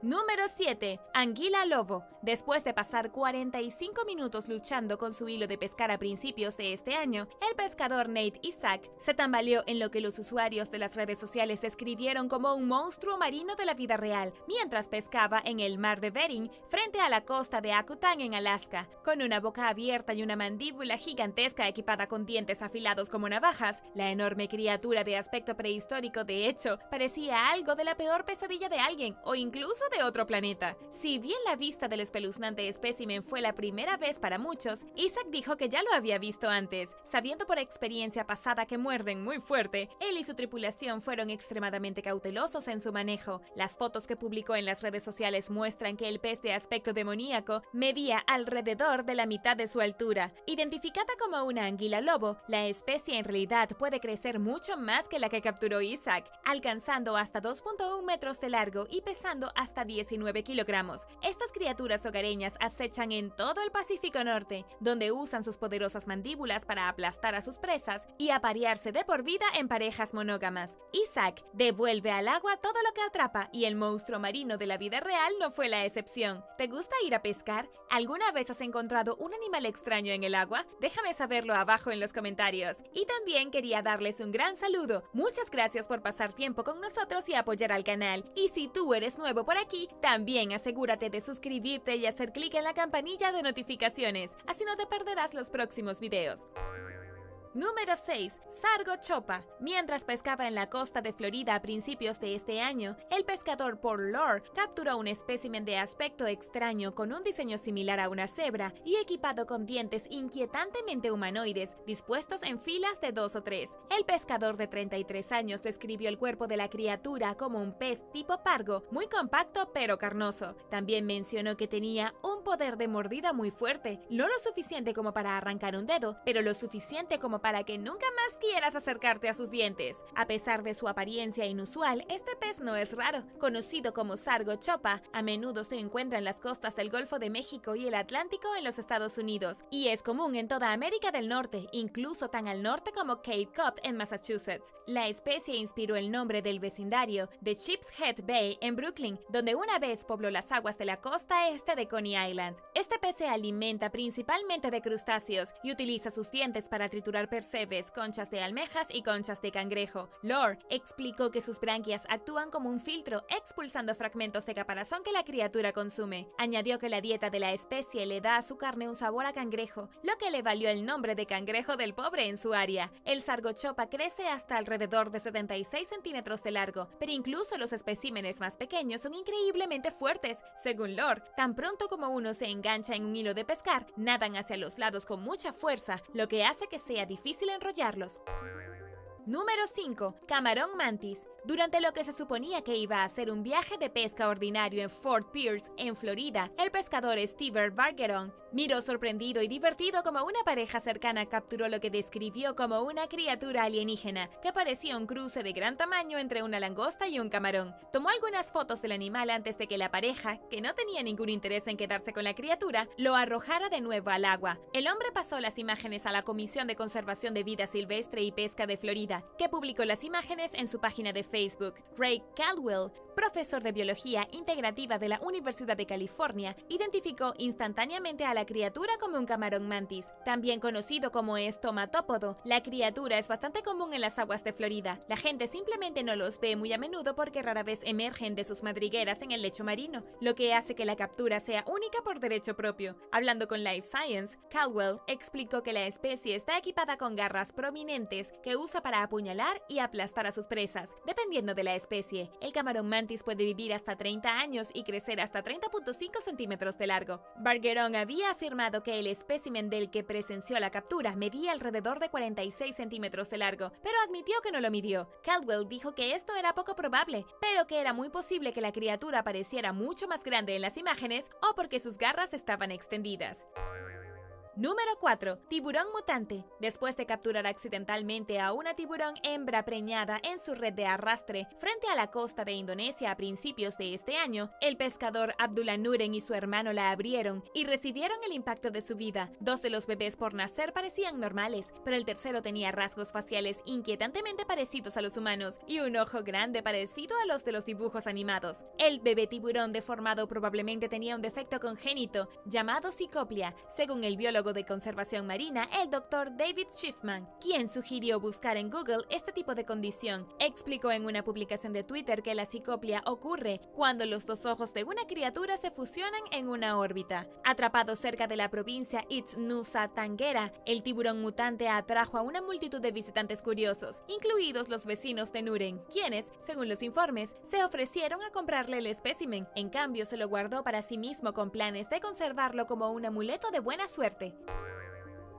Speaker 2: Número 7. Anguila lobo. Después de pasar 45 minutos luchando con su hilo de pescar a principios de este año, el pescador Nate Isaac se tambaleó en lo que los usuarios de las redes sociales describieron como un monstruo marino de la vida real, mientras pescaba en el mar de Bering frente a la costa de Akutan en Alaska. Con una boca abierta y una mandíbula gigantesca equipada con dientes afilados como navajas, la enorme criatura de aspecto prehistórico de hecho parecía algo de la peor pesadilla de alguien o incluso de otro planeta. Si bien la vista del espeluznante espécimen fue la primera vez para muchos, Isaac dijo que ya lo había visto antes. Sabiendo por experiencia pasada que muerden muy fuerte, él y su tripulación fueron extremadamente cautelosos en su manejo. Las fotos que publicó en las redes sociales muestran que el pez de aspecto demoníaco medía alrededor de la mitad de su altura. Identificada como una anguila lobo, la especie en realidad puede crecer mucho más que la que capturó Isaac, alcanzando hasta 2.1 metros de largo y pesando hasta 19 kilogramos. Estas criaturas hogareñas acechan en todo el Pacífico Norte, donde usan sus poderosas mandíbulas para aplastar a sus presas y aparearse de por vida en parejas monógamas. Isaac devuelve al agua todo lo que atrapa y el monstruo marino de la vida real no fue la excepción. ¿Te gusta ir a pescar? ¿Alguna vez has encontrado un animal extraño en el agua? Déjame saberlo abajo en los comentarios. Y también quería darles un gran saludo. Muchas gracias por pasar tiempo con nosotros y apoyar al canal. Y si tú eres nuevo por aquí,
Speaker 1: aquí, también asegúrate de suscribirte y hacer clic en la campanilla de notificaciones, así no te perderás los próximos videos. Número 6. Sargo chopa. Mientras pescaba en la costa de Florida a principios de este año, el pescador Paul Lore capturó un espécimen de aspecto extraño con un diseño similar a una cebra y equipado con dientes inquietantemente humanoides, dispuestos en filas de 2 o 3. El pescador de 33 años describió el cuerpo de la criatura como un pez tipo pargo, muy compacto pero carnoso. También mencionó que tenía un poder de mordida muy fuerte, no lo suficiente como para arrancar un dedo, pero lo suficiente como para que nunca más quieras acercarte a sus dientes. A pesar de su apariencia inusual, este pez no es raro. Conocido como Sargo chopa, a menudo se encuentra en las costas del Golfo de México y el Atlántico en los Estados Unidos, y es común en toda América del Norte, incluso tan al norte como Cape Cod en Massachusetts. La especie inspiró el nombre del vecindario de Sheep's Head Bay en Brooklyn, donde una vez pobló las aguas de la costa este de Coney Island. Este pez se alimenta principalmente de crustáceos y utiliza sus dientes para triturar percebes, conchas de almejas y conchas de cangrejo. Lore explicó que sus branquias actúan como un filtro, expulsando fragmentos de caparazón que la criatura consume. Añadió que la dieta de la especie le da a su carne un sabor a cangrejo, lo que le valió el nombre de cangrejo del pobre en su área. El sargo chopa crece hasta alrededor de 76 centímetros de largo, pero incluso los especímenes más pequeños son increíblemente fuertes. Según Lore, tan pronto como uno se engancha en un hilo de pescar, nadan hacia los lados con mucha fuerza, lo que hace que sea difícil enrollarlos. Número 5. Camarón mantis. Durante lo que se suponía que iba a ser un viaje de pesca ordinario en Fort Pierce, en Florida, el pescador Steve Bargeron miró sorprendido y divertido como una pareja cercana capturó lo que describió como una criatura alienígena, que parecía un cruce de gran tamaño entre una langosta y un camarón. Tomó algunas fotos del animal antes de que la pareja, que no tenía ningún interés en quedarse con la criatura, lo arrojara de nuevo al agua. El hombre pasó las imágenes a la Comisión de Conservación de Vida Silvestre y Pesca de Florida, que publicó las imágenes en su página de Facebook. Ray Caldwell, profesor de biología integrativa de la Universidad de California, identificó instantáneamente a la criatura como un camarón mantis, también conocido como estomatópodo. La criatura es bastante común en las aguas de Florida. La gente simplemente no los ve muy a menudo porque rara vez emergen de sus madrigueras en el lecho marino, lo que hace que la captura sea única por derecho propio. Hablando con Life Science, Caldwell explicó que la especie está equipada con garras prominentes que usa para apuñalar y aplastar a sus presas. Dependiendo de la especie, el camarón mantis puede vivir hasta 30 años y crecer hasta 30.5 centímetros de largo. Bargeron había afirmado que el espécimen del que presenció la captura medía alrededor de 46 centímetros de largo, pero admitió que no lo midió. Caldwell dijo que esto era poco probable, pero que era muy posible que la criatura pareciera mucho más grande en las imágenes o porque sus garras estaban extendidas. Número 4. Tiburón mutante. Después de capturar accidentalmente a una tiburón hembra preñada en su red de arrastre frente a la costa de Indonesia a principios de este año, el pescador Abdullah Nuren y su hermano la abrieron y recibieron el impacto de su vida. 2 de los bebés por nacer parecían normales, pero el tercero tenía rasgos faciales inquietantemente parecidos a los humanos y un ojo grande parecido a los de los dibujos animados. El bebé tiburón deformado probablemente tenía un defecto congénito llamado cicoplia, según el biólogo de conservación marina, el Dr. David Schiffman, quien sugirió buscar en Google este tipo de condición. Explicó en una publicación de Twitter que la cicoplia ocurre cuando los 2 ojos de una criatura se fusionan en una órbita. Atrapado cerca de la provincia Nusa Tenggara, el tiburón mutante atrajo a una multitud de visitantes curiosos, incluidos los vecinos de Nuren, quienes, según los informes, se ofrecieron a comprarle el espécimen. En cambio, se lo guardó para sí mismo con planes de conservarlo como un amuleto de buena suerte.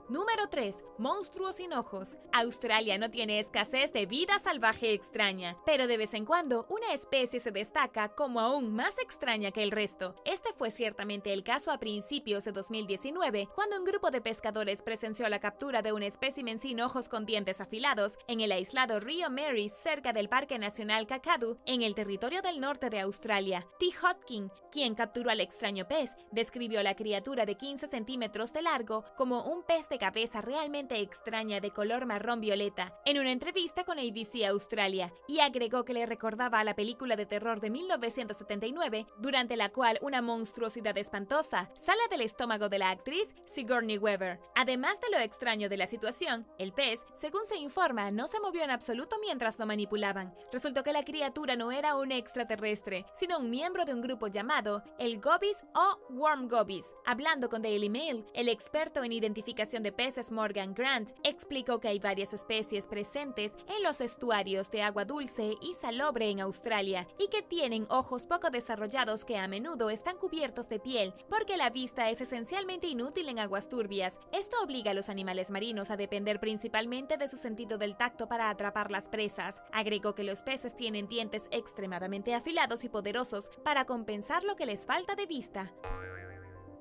Speaker 1: Número 3. Monstruo sin ojos. Australia no tiene escasez de vida salvaje extraña, pero de vez en cuando una especie se destaca como aún más extraña que el resto. Este fue ciertamente el caso a principios de 2019, cuando un grupo de pescadores presenció la captura de un espécimen sin ojos con dientes afilados en el aislado río Mary cerca del Parque Nacional Kakadu, en el territorio del norte de Australia. T. Hodgkin, quien capturó al extraño pez, describió la criatura de 15 centímetros de largo como un pez de
Speaker 2: de cabeza realmente extraña de color marrón violeta en una entrevista con ABC Australia y agregó que le recordaba a la película de terror de 1979, durante la cual una monstruosidad espantosa sale del estómago de la actriz Sigourney Weaver. Además de lo extraño de la situación, el pez, según se informa, no se movió en absoluto mientras lo manipulaban. Resultó que la criatura no era un extraterrestre, sino un miembro de un grupo llamado el Gobies o Worm Gobies. Hablando con Daily Mail, el experto en identificación de peces Morgan Grant explicó que hay varias especies presentes en los estuarios de agua dulce y salobre en Australia y que tienen ojos poco desarrollados que a menudo están cubiertos de piel porque la vista es esencialmente inútil en aguas turbias. Esto obliga a los animales marinos a depender principalmente de su sentido del tacto para atrapar las presas. Agregó que los peces tienen dientes extremadamente afilados y poderosos para compensar lo que les falta de vista.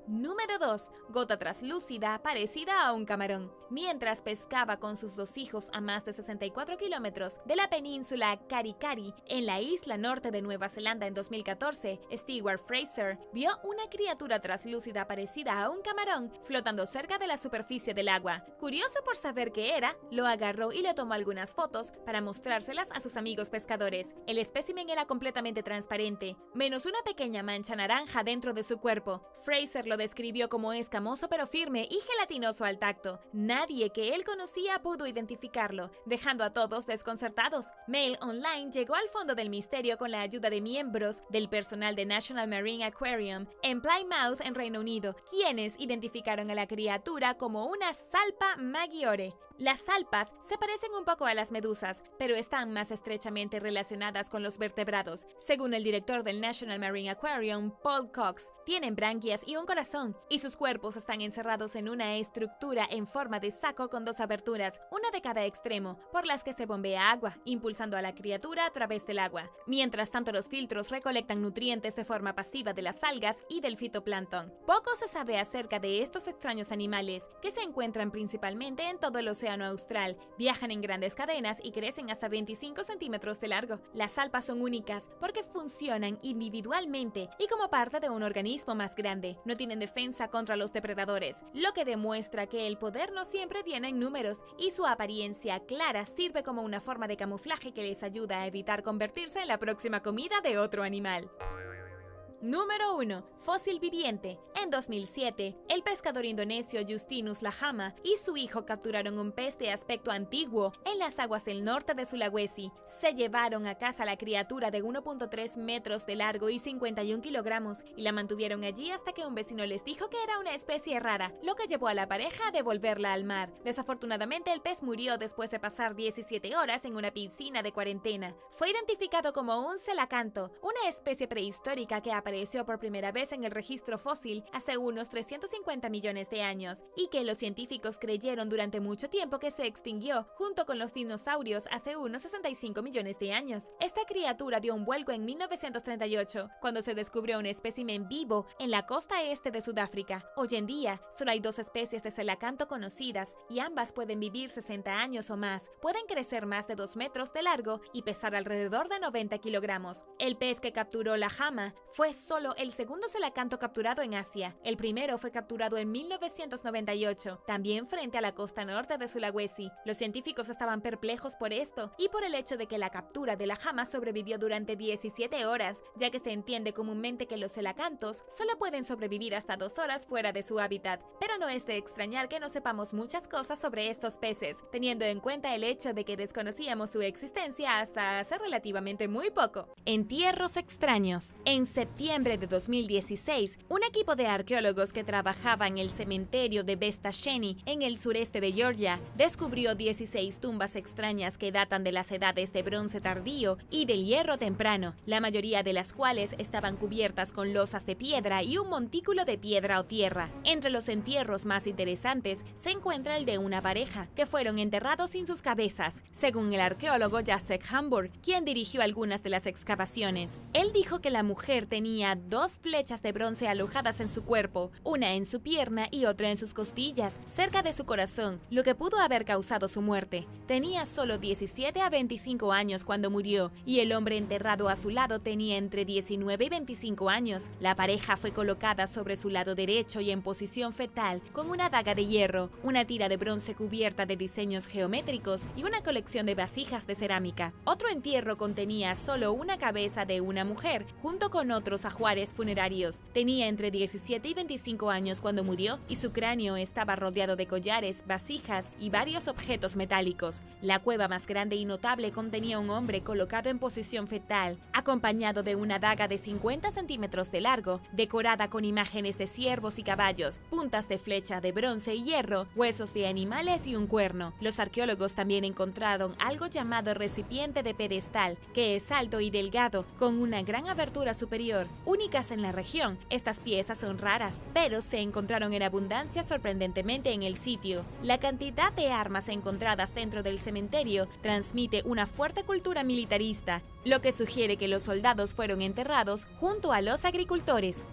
Speaker 2: Número 2. Gota translúcida parecida a un camarón. Mientras pescaba con sus 2 hijos a más de 64 kilómetros de la península Karikari, en la isla norte de Nueva Zelanda en 2014, Stewart Fraser vio una criatura translúcida parecida a un camarón flotando cerca de la superficie del agua. Curioso por saber qué era, lo agarró y le tomó algunas fotos para mostrárselas a sus amigos pescadores. El espécimen era completamente transparente, menos una pequeña mancha naranja dentro de su cuerpo. Fraser lo describió como escamoso pero firme y gelatinoso al tacto. Nadie que él conocía pudo identificarlo, dejando a todos desconcertados. Mail Online llegó al fondo del misterio con la ayuda de miembros del personal de National Marine Aquarium en Plymouth, en Reino Unido, quienes identificaron a la criatura como una salpa maggiore. Las salpas se parecen un poco a las medusas, pero están más estrechamente relacionadas con los vertebrados. Según el director del National Marine Aquarium, Paul Cox, tienen branquias y un corazón, y sus cuerpos están encerrados en una estructura en forma de saco con 2 aberturas, una de cada extremo, por las que se bombea agua, impulsando a la criatura a través del agua. Mientras tanto, los filtros recolectan nutrientes de forma pasiva de las algas y del fitoplancton. Poco se sabe acerca de estos extraños animales, que se encuentran principalmente en todo el océano austral, viajan en grandes cadenas y crecen hasta 25 centímetros de largo. Las salpas son únicas porque funcionan individualmente y como parte de un organismo más grande. No tienen defensa contra los depredadores, lo que demuestra que el poder no siempre viene en números y su apariencia clara sirve como una forma de camuflaje que les ayuda a evitar convertirse en la próxima comida de otro animal. Número 1. Fósil viviente. En 2007, el pescador indonesio Justinus Lahama y su hijo capturaron un pez de aspecto antiguo en las aguas del norte de Sulawesi. Se llevaron a casa la criatura de 1.3 metros de largo y 51 kilogramos y la mantuvieron allí hasta que un vecino les dijo que era una especie rara, lo que llevó a la pareja a devolverla al mar. Desafortunadamente, el pez murió después de pasar 17 horas en una piscina de cuarentena. Fue identificado como un celacanto, una especie prehistórica que apareció por primera vez en el registro fósil hace unos 350 millones de años y que los científicos creyeron durante mucho tiempo que se extinguió junto con los dinosaurios hace unos 65 millones de años. Esta criatura dio un vuelco en 1938 cuando se descubrió un espécimen vivo en la costa este de Sudáfrica. Hoy en día solo hay 2 especies de celacanto conocidas y ambas pueden vivir 60 años o más, pueden crecer más de 2 metros de largo y pesar alrededor de 90 kilogramos. El pez que capturó Lahama fue solo el segundo celacanto capturado en Asia. El primero fue capturado en 1998, también frente a la costa norte de Sulawesi. Los científicos estaban perplejos por esto y por el hecho de que la captura de Lahama sobrevivió durante 17 horas, ya que se entiende comúnmente que los celacantos solo pueden sobrevivir hasta 2 horas fuera de su hábitat. Pero no es de extrañar que no sepamos muchas cosas sobre estos peces, teniendo en cuenta el hecho de que desconocíamos su existencia hasta hace relativamente muy poco. Entierros extraños. En septiembre de 2016, un equipo de arqueólogos que trabajaba en el cementerio de Bestasheni, en el sureste de Georgia, descubrió 16 tumbas extrañas que datan de las edades de bronce tardío y del hierro temprano, la mayoría de las cuales estaban cubiertas con losas de piedra y un montículo de piedra o tierra. Entre los entierros más interesantes se encuentra el de una pareja, que fueron enterrados sin sus cabezas, según el arqueólogo Jacek Hamburg, quien dirigió algunas de las excavaciones. Él dijo que la mujer tenía tenía 2 flechas de bronce alojadas en su cuerpo, una en su pierna y otra en sus costillas, cerca de su corazón, lo que pudo haber causado su muerte. Tenía solo 17 a 25 años cuando murió, y el hombre enterrado a su lado tenía entre 19 y 25 años. La pareja fue colocada sobre su lado derecho y en posición fetal, con una daga de hierro, una tira de bronce cubierta de diseños geométricos y una colección de vasijas de cerámica. Otro entierro contenía solo una cabeza de una mujer, junto con otros ajuares funerarios. Tenía entre 17 y 25 años cuando murió, y su cráneo estaba rodeado de collares, vasijas y varios objetos metálicos. La cueva más grande y notable contenía un hombre colocado en posición fetal, acompañado de una daga de 50 centímetros de largo, decorada con imágenes de ciervos y caballos, puntas de flecha de bronce y hierro, huesos de animales y un cuerno. Los arqueólogos también encontraron algo llamado recipiente de pedestal, que es alto y delgado, con una gran abertura superior, únicas en la región. Estas piezas son raras, pero se encontraron en abundancia sorprendentemente en el sitio. La cantidad de armas encontradas dentro del cementerio transmite una fuerte cultura militarista, lo que sugiere que los soldados fueron enterrados junto a los agricultores.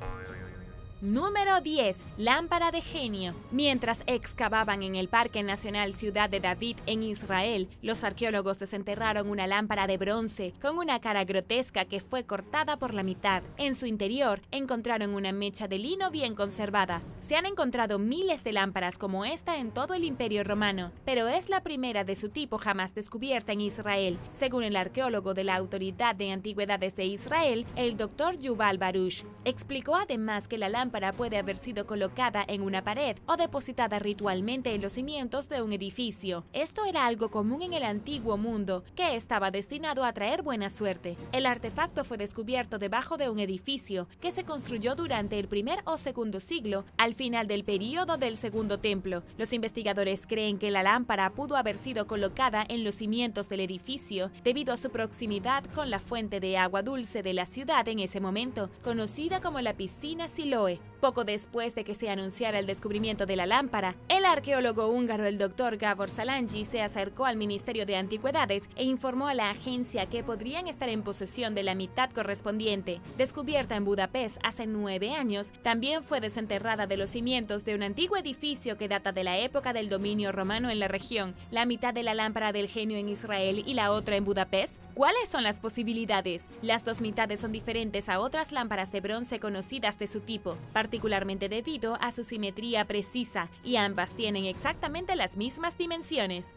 Speaker 2: Número 10. Lámpara de genio. Mientras excavaban en el Parque Nacional Ciudad de David en Israel, los arqueólogos desenterraron una lámpara de bronce con una cara grotesca que fue cortada por la mitad. En su interior encontraron una mecha de lino bien conservada. Se han encontrado miles de lámparas como esta en todo el Imperio Romano, pero es la primera de su tipo jamás descubierta en Israel, según el arqueólogo de la Autoridad de Antigüedades de Israel, el Dr. Yuval Baruch. Explicó además que la lámpara puede haber sido colocada en una pared o depositada ritualmente en los cimientos de un edificio. Esto era algo común en el antiguo mundo, que estaba destinado a traer buena suerte. El artefacto fue descubierto debajo de un edificio que se construyó durante el primer o segundo siglo, al final del período del Segundo Templo. Los investigadores creen que la lámpara pudo haber sido colocada en los cimientos del edificio debido a su proximidad con la fuente de agua dulce de la ciudad en ese momento, conocida como la piscina Siloé. Poco después de que se anunciara el descubrimiento de la lámpara, el arqueólogo húngaro el Dr. Gábor Szalándhy se acercó al Ministerio de Antigüedades e informó a la agencia que podrían estar en posesión de la mitad correspondiente. Descubierta en Budapest hace 9 años, también fue desenterrada de los cimientos de un antiguo edificio que data de la época del dominio romano en la región. La mitad de la lámpara del genio en Israel y la otra en Budapest. ¿Cuáles son las posibilidades? Las dos mitades son diferentes a otras lámparas de bronce conocidas de su tipo, particularmente debido a su simetría precisa, y ambas tienen exactamente las mismas dimensiones.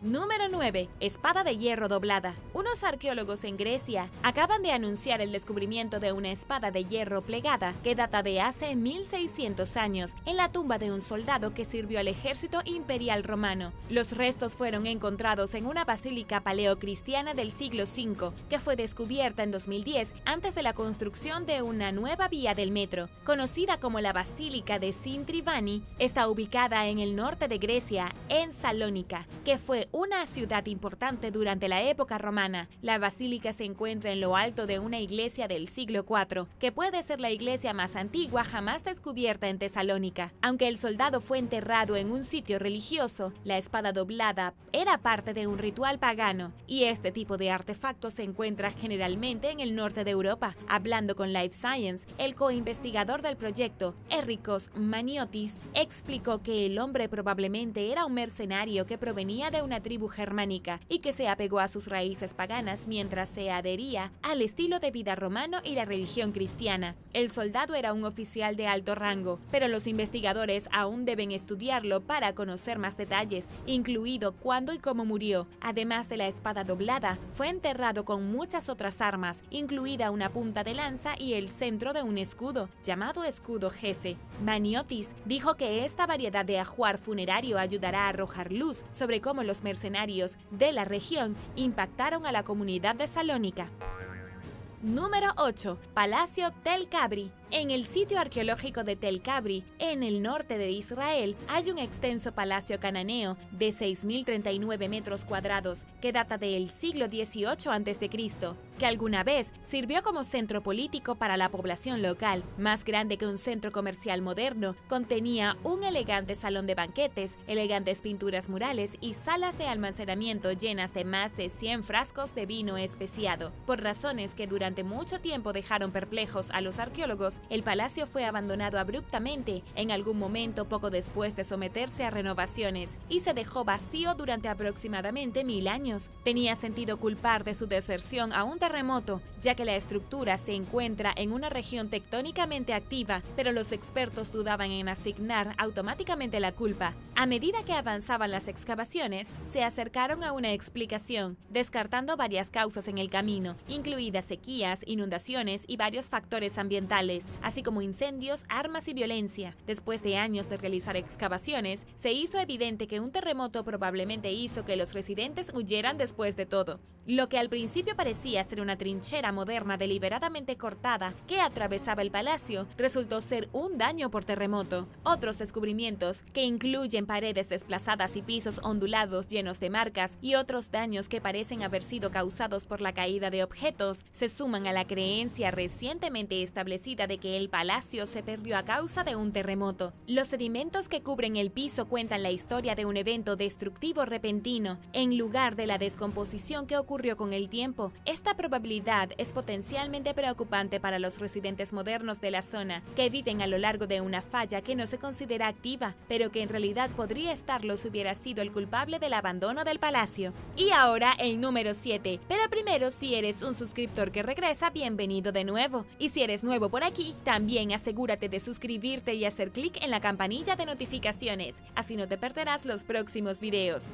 Speaker 2: Número 9. Espada de hierro doblada. Unos arqueólogos en Grecia acaban de anunciar el descubrimiento de una espada de hierro plegada que data de hace 1600 años en la tumba de un soldado que sirvió al ejército imperial romano. Los restos fueron encontrados en una basílica paleocristiana del siglo V que fue descubierta en 2010 antes de la construcción de una nueva vía del metro. Conocida como la Basílica de Sintrivani, está ubicada en el norte de Grecia, en Salónica, que fue una ciudad importante durante la época romana. La basílica se encuentra en lo alto de una iglesia del siglo IV, que puede ser la iglesia más antigua jamás descubierta en Tesalónica. Aunque el soldado fue enterrado en un sitio religioso, la espada doblada era parte de un ritual pagano, y este tipo de artefacto se encuentra generalmente en el norte de Europa. Hablando con Life Science, el coinvestigador del proyecto, Errikos Maniotis, explicó que el hombre probablemente era un mercenario que provenía de una tribu germánica y que se apegó a sus raíces paganas mientras se adhería al estilo de vida romano y la religión cristiana. El soldado era un oficial de alto rango, pero los investigadores aún deben estudiarlo para conocer más detalles, incluido cuándo y cómo murió. Además de la espada doblada, fue enterrado con muchas otras armas, incluida una punta de lanza y el centro de un escudo, llamado escudo jefe. Maniotis dijo que esta variedad de ajuar funerario ayudará a arrojar luz sobre cómo los mercenarios de la región impactaron a la comunidad de Salónica. Número 8. Palacio Tel Kabri. En el sitio arqueológico de Tel Kabri, en el norte de Israel, hay un extenso palacio cananeo de 6.039 metros cuadrados que data del siglo XVIII a.C., que alguna vez sirvió como centro político para la población local. Más grande que un centro comercial moderno, contenía un elegante salón de banquetes, elegantes pinturas murales y salas de almacenamiento llenas de más de 100 frascos de vino especiado. Por razones que durante mucho tiempo dejaron perplejos a los arqueólogos, el palacio fue abandonado abruptamente en algún momento poco después de someterse a renovaciones y se dejó vacío durante aproximadamente 1000 años. Tenía sentido culpar de su deserción a un terremoto, ya que la estructura se encuentra en una región tectónicamente activa, pero los expertos dudaban en asignar automáticamente la culpa. A medida que avanzaban las excavaciones, se acercaron a una explicación, descartando varias causas en el camino, incluidas sequías, inundaciones y varios factores ambientales, así como incendios, armas y violencia. Después de años de realizar excavaciones, se hizo evidente que un terremoto probablemente hizo que los residentes huyeran después de todo. Lo que al principio parecía ser una trinchera moderna deliberadamente cortada que atravesaba el palacio, resultó ser un daño por terremoto. Otros descubrimientos, que incluyen paredes desplazadas y pisos ondulados llenos de marcas y otros daños que parecen haber sido causados por la caída de objetos, se suman a la creencia recientemente establecida de que el palacio se perdió a causa de un terremoto. Los sedimentos que cubren el piso cuentan la historia de un evento destructivo repentino, en lugar de la descomposición que ocurrió con el tiempo. Esta probabilidad es potencialmente preocupante para los residentes modernos de la zona, que viven a lo largo de una falla que no se considera activa, pero que en realidad podría estarlo si hubiera sido el culpable del abandono del palacio. Y ahora el número 7. Pero primero, si eres un suscriptor que regresa, bienvenido de nuevo. Y si eres nuevo por aquí, también asegúrate de suscribirte y hacer clic en la campanilla de notificaciones, así no te perderás los próximos videos.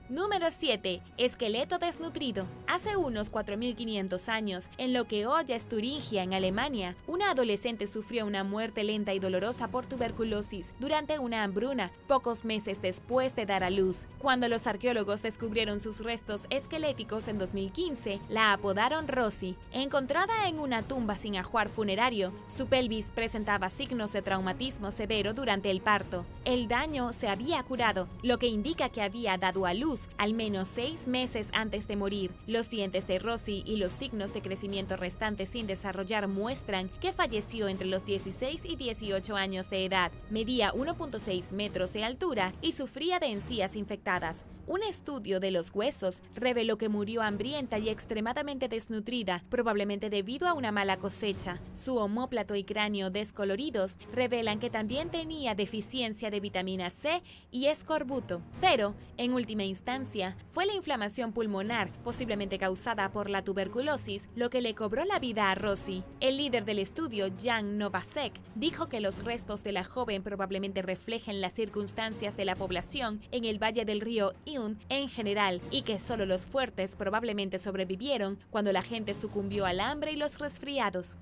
Speaker 2: Número 7. Esqueleto desnutrido. Hace unos 4500 años, en lo que hoy es Turingia, en Alemania, una adolescente sufrió una muerte lenta y dolorosa por tuberculosis durante una hambruna, pocos meses después de dar a luz. Cuando los arqueólogos descubrieron sus restos esqueléticos en 2015, la apodaron Rosie. Encontrada en una tumba sin ajuar funerario, su pelvis presentaba signos de traumatismo severo durante el parto. El daño se había curado, lo que indica que había dado a luz al menos 6 meses antes de morir. Los dientes de Rosie y los signos de crecimiento restantes sin desarrollar muestran que falleció entre los 16 y 18 años de edad. Medía 1.6 metros de altura y sufría de encías infectadas. Un estudio de los huesos reveló que murió hambrienta y extremadamente desnutrida, probablemente debido a una mala cosecha. Su omóplato y cráneo descoloridos revelan que también tenía deficiencia de vitamina C y escorbuto. Pero, en última instancia, fue la inflamación pulmonar, posiblemente causada por la tuberculosis, lo que le cobró la vida a Rosie. El líder del estudio, Jan Novacek, dijo que los restos de la joven probablemente reflejen las circunstancias de la población en el valle del río Ilm en general, y que solo los fuertes probablemente sobrevivieron cuando la gente sucumbió al hambre y los resfriados.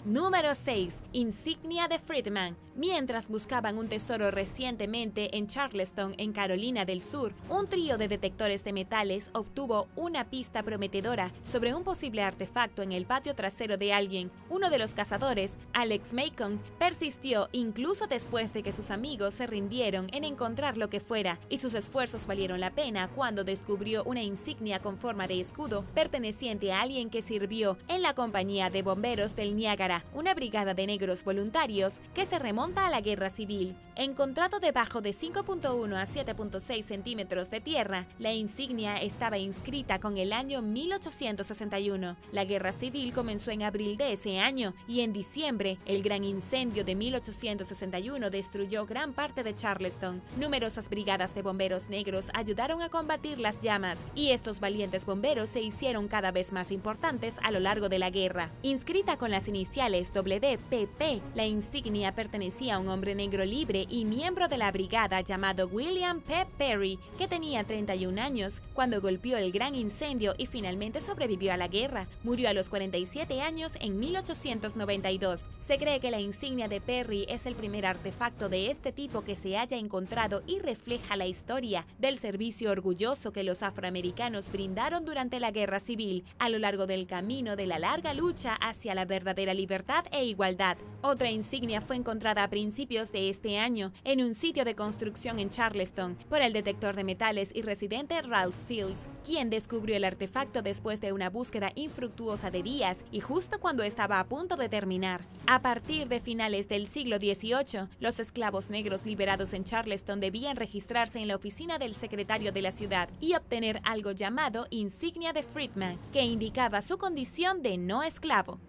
Speaker 2: Número 6. Insignia de Friedman. Mientras buscaban un tesoro recientemente en Charleston, en Carolina del Sur, un trío de detectores de metales obtuvo una pista prometedora sobre un posible artefacto en el patio trasero de alguien. Uno de los cazadores, Alex Macon, persistió incluso después de que sus amigos se rindieron en encontrar lo que fuera, y sus esfuerzos valieron la pena cuando descubrió una insignia con forma de escudo perteneciente a alguien que sirvió en la compañía de bomberos del Niágara, una brigada de negros voluntarios que se remonta a la Guerra Civil. Encontrado debajo de 5.1 a 7.6 centímetros de tierra, la insignia estaba inscrita con el año 1861. La Guerra Civil comenzó en abril de ese año y en diciembre, el gran incendio de 1861 destruyó gran parte de Charleston. Numerosas brigadas de bomberos negros ayudaron a combatir las llamas y estos valientes bomberos se hicieron cada vez más importantes a lo largo de la guerra. Inscrita con las iniciales WPP, la insignia pertenecía a un hombre negro libre y miembro de la brigada llamado William P. Perry, que tenía 31 años cuando golpeó el gran incendio y finalmente sobrevivió a la guerra. Murió a los 47 años en 1892. Se cree que la insignia de Perry es el primer artefacto de este tipo que se haya encontrado y refleja la historia del servicio orgulloso que los afroamericanos brindaron durante la Guerra Civil a lo largo del camino de la larga lucha hacia la verdadera libertad. libertad e igualdad. Otra insignia fue encontrada a principios de este año en un sitio de construcción en Charleston por el detector de metales y residente Ralph Fields, quien descubrió el artefacto después de una búsqueda infructuosa de días y justo cuando estaba a punto de terminar. A partir de finales del siglo XVIII, los esclavos negros liberados en Charleston debían registrarse en la oficina del secretario de la ciudad y obtener algo llamado insignia de freedman, que indicaba su condición de no esclavo.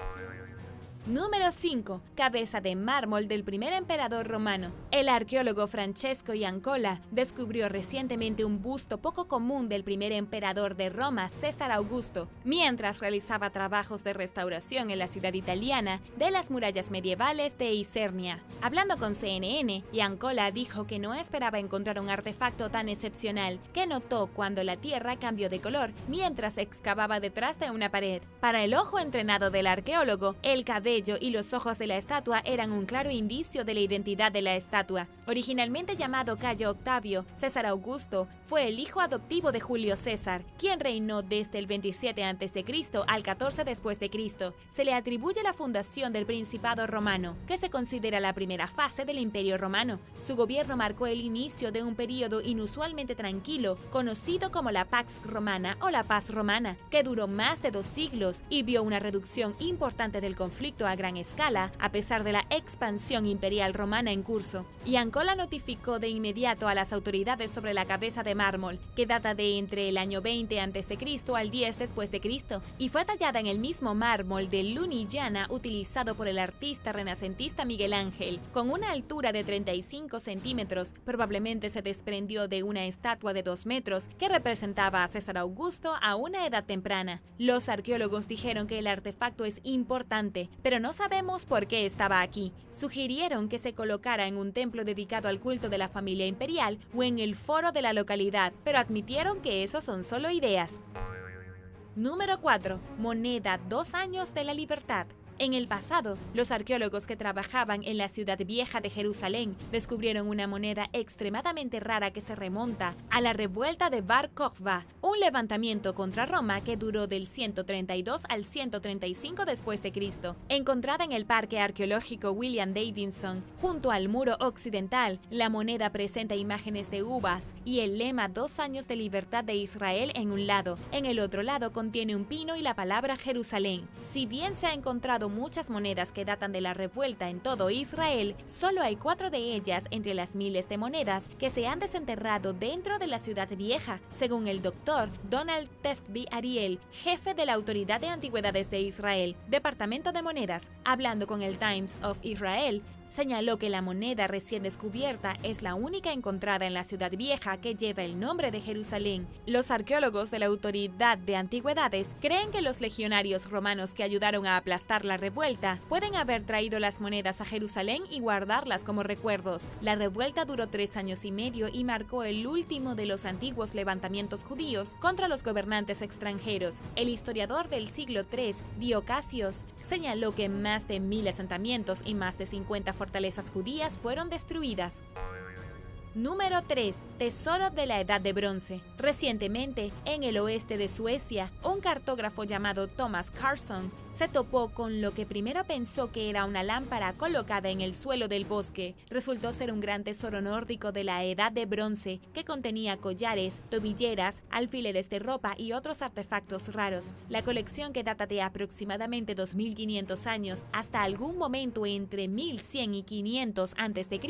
Speaker 2: Número 5. Cabeza de mármol del primer emperador romano. El arqueólogo Francesco Iancola descubrió recientemente un busto poco común del primer emperador de Roma, César Augusto, mientras realizaba trabajos de restauración en la ciudad italiana de las murallas medievales de Isernia. Hablando con CNN, Iancola dijo que no esperaba encontrar un artefacto tan excepcional que notó cuando la tierra cambió de color mientras excavaba detrás de una pared. Para el ojo entrenado del arqueólogo, el cabello y los ojos de la estatua eran un claro indicio de la identidad de la estatua. Originalmente llamado Cayo Octavio, César Augusto fue el hijo adoptivo de Julio César, quien reinó desde el 27 a.C. al 14 después de Cristo. Se le atribuye la fundación del Principado romano, que se considera la primera fase del Imperio romano. Su gobierno marcó el inicio de un período inusualmente tranquilo, conocido como la Pax Romana o la Paz Romana, que duró más de 2 siglos y vio una reducción importante del conflicto a gran escala, a pesar de la expansión imperial romana en curso. Iancola notificó de inmediato a las autoridades sobre la cabeza de mármol, que data de entre el año 20 a.C. al 10 después de Cristo, y fue tallada en el mismo mármol de Lunigiana utilizado por el artista renacentista Miguel Ángel, con una altura de 35 centímetros. Probablemente se desprendió de una estatua de 2 metros que representaba a César Augusto a una edad temprana. Los arqueólogos dijeron que el artefacto es importante, pero no sabemos por qué estaba aquí. Sugirieron que se colocara en un templo dedicado al culto de la familia imperial o en el foro de la localidad, pero admitieron que eso son solo ideas. Número 4. Moneda 2 años de la libertad. En el pasado, los arqueólogos que trabajaban en la ciudad vieja de Jerusalén descubrieron una moneda extremadamente rara que se remonta a la revuelta de Bar Kokhba, un levantamiento contra Roma que duró del 132 al 135 después de Cristo. Encontrada en el Parque Arqueológico William Davidson, junto al muro occidental, la moneda presenta imágenes de uvas y el lema 2 años de libertad de Israel en un lado. En el otro lado contiene un pino y la palabra Jerusalén. Si bien se ha encontrado muchas monedas que datan de la revuelta en todo Israel, solo hay 4 de ellas entre las miles de monedas que se han desenterrado dentro de la ciudad vieja, según el doctor Donald Tefbi Ariel, jefe de la Autoridad de Antigüedades de Israel, Departamento de Monedas. Hablando con el Times of Israel, señaló que la moneda recién descubierta es la única encontrada en la ciudad vieja que lleva el nombre de Jerusalén. Los arqueólogos de la Autoridad de Antigüedades creen que los legionarios romanos que ayudaron a aplastar la revuelta pueden haber traído las monedas a Jerusalén y guardarlas como recuerdos. La revuelta duró 3 años y medio y marcó el último de los antiguos levantamientos judíos contra los gobernantes extranjeros. El historiador del siglo III, Diocasios, señaló que más de 1000 asentamientos y más de 50 fortalezas judías fueron destruidas. Número 3. Tesoro de la Edad de Bronce. Recientemente, en el oeste de Suecia, un cartógrafo llamado Thomas Carson se topó con lo que primero pensó que era una lámpara colocada en el suelo del bosque. Resultó ser un gran tesoro nórdico de la Edad de Bronce que contenía collares, tobilleras, alfileres de ropa y otros artefactos raros. La colección, que data de aproximadamente 2500 años hasta algún momento entre 1100 y 500 a.C.,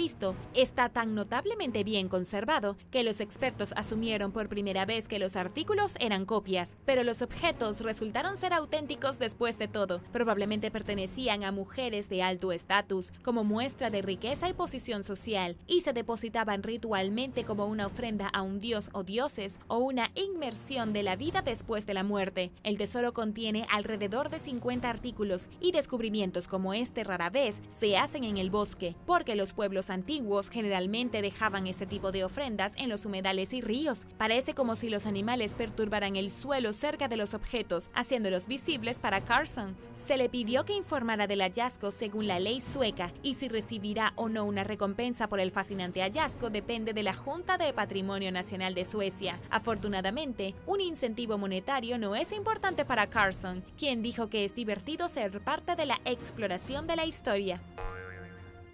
Speaker 2: está tan notablemente bien conservado que los expertos asumieron por primera vez que los artículos eran copias, pero los objetos resultaron ser auténticos después de todo. Probablemente pertenecían a mujeres de alto estatus como muestra de riqueza y posición social, y se depositaban ritualmente como una ofrenda a un dios o dioses o una inmersión de la vida después de la muerte. El tesoro contiene alrededor de 50 artículos y descubrimientos como este rara vez se hacen en el bosque, porque los pueblos antiguos generalmente dejaban utilizaban este tipo de ofrendas en los humedales y ríos. Parece como si los animales perturbaran el suelo cerca de los objetos, haciéndolos visibles para Carson. Se le pidió que informara del hallazgo según la ley sueca, y si recibirá o no una recompensa por el fascinante hallazgo depende de la Junta de Patrimonio Nacional de Suecia. Afortunadamente, un incentivo monetario no es importante para Carson, quien dijo que es divertido ser parte de la exploración de la historia.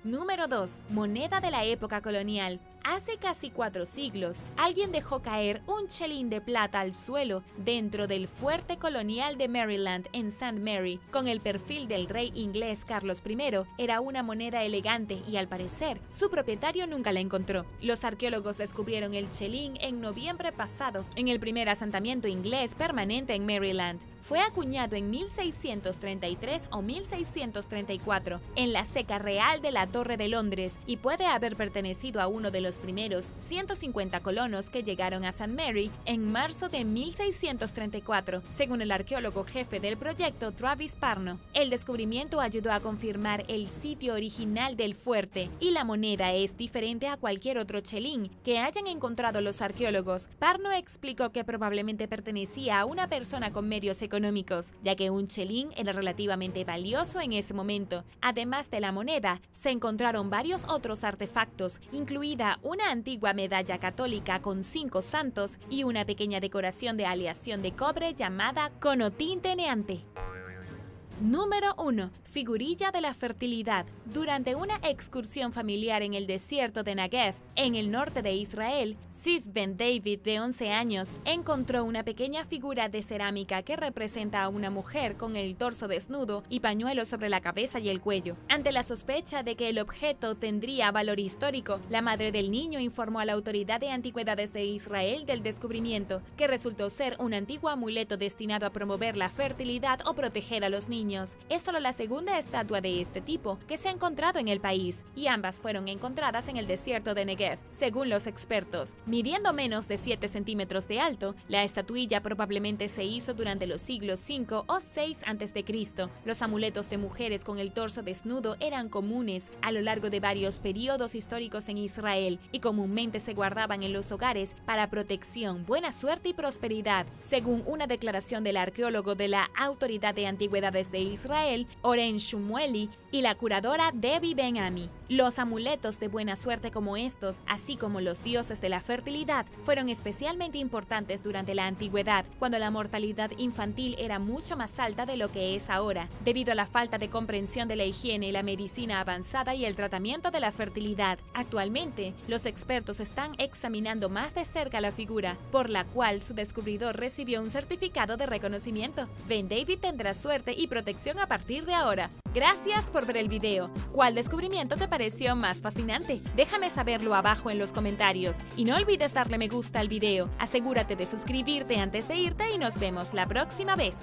Speaker 2: Número 2. Moneda de la época colonial. Hace casi 4 siglos, alguien dejó caer un chelín de plata al suelo dentro del fuerte colonial de Maryland en St. Mary, con el perfil del rey inglés Carlos I. Era una moneda elegante y, al parecer, su propietario nunca la encontró. Los arqueólogos descubrieron el chelín en noviembre pasado, en el primer asentamiento inglés permanente en Maryland. Fue acuñado en 1633 o 1634 en la Ceca Real de la Torre de Londres y puede haber pertenecido a uno de los primeros 150 colonos que llegaron a St. Mary en marzo de 1634, según el arqueólogo jefe del proyecto Travis Parno. El descubrimiento ayudó a confirmar el sitio original del fuerte y la moneda es diferente a cualquier otro chelín que hayan encontrado los arqueólogos. Parno explicó que probablemente pertenecía a una persona con medios económicos, ya que un chelín era relativamente valioso en ese momento. Además de la moneda, se encontraron varios otros artefactos, incluida una antigua medalla católica con 5 santos y una pequeña decoración de aleación de cobre llamada conotín teneante. Número 1. Figurilla de la fertilidad. Durante una excursión familiar en el desierto de Negev, en el norte de Israel, Sif Ben David, de 11 años, encontró una pequeña figura de cerámica que representa a una mujer con el torso desnudo y pañuelos sobre la cabeza y el cuello. Ante la sospecha de que el objeto tendría valor histórico, la madre del niño informó a la Autoridad de Antigüedades de Israel del descubrimiento, que resultó ser un antiguo amuleto destinado a promover la fertilidad o proteger a los niños. Es solo la segunda estatua de este tipo que se ha encontrado en el país, y ambas fueron encontradas en el desierto de Negev. Según los expertos, midiendo menos de 7 centímetros de alto, la estatuilla probablemente se hizo durante los siglos 5 o 6 a.C. Los amuletos de mujeres con el torso desnudo eran comunes a lo largo de varios periodos históricos en Israel y comúnmente se guardaban en los hogares para protección, buena suerte y prosperidad, según una declaración del arqueólogo de la Autoridad de Antigüedades de Israel, Oren Shmueli, y la curadora Debbie Ben-Ami. Los amuletos de buena suerte como estos, así como los dioses de la fertilidad, fueron especialmente importantes durante la antigüedad, cuando la mortalidad infantil era mucho más alta de lo que es ahora, debido a la falta de comprensión de la higiene, la medicina avanzada y el tratamiento de la fertilidad. Actualmente, los expertos están examinando más de cerca la figura, por la cual su descubridor recibió un certificado de reconocimiento. Ben David tendrá suerte y protección a partir de ahora. Gracias por ver el video. ¿Cuál descubrimiento te pareció más fascinante? Déjame saberlo abajo en los comentarios. Y no olvides darle me gusta al video. Asegúrate de suscribirte antes de irte y nos vemos la próxima vez.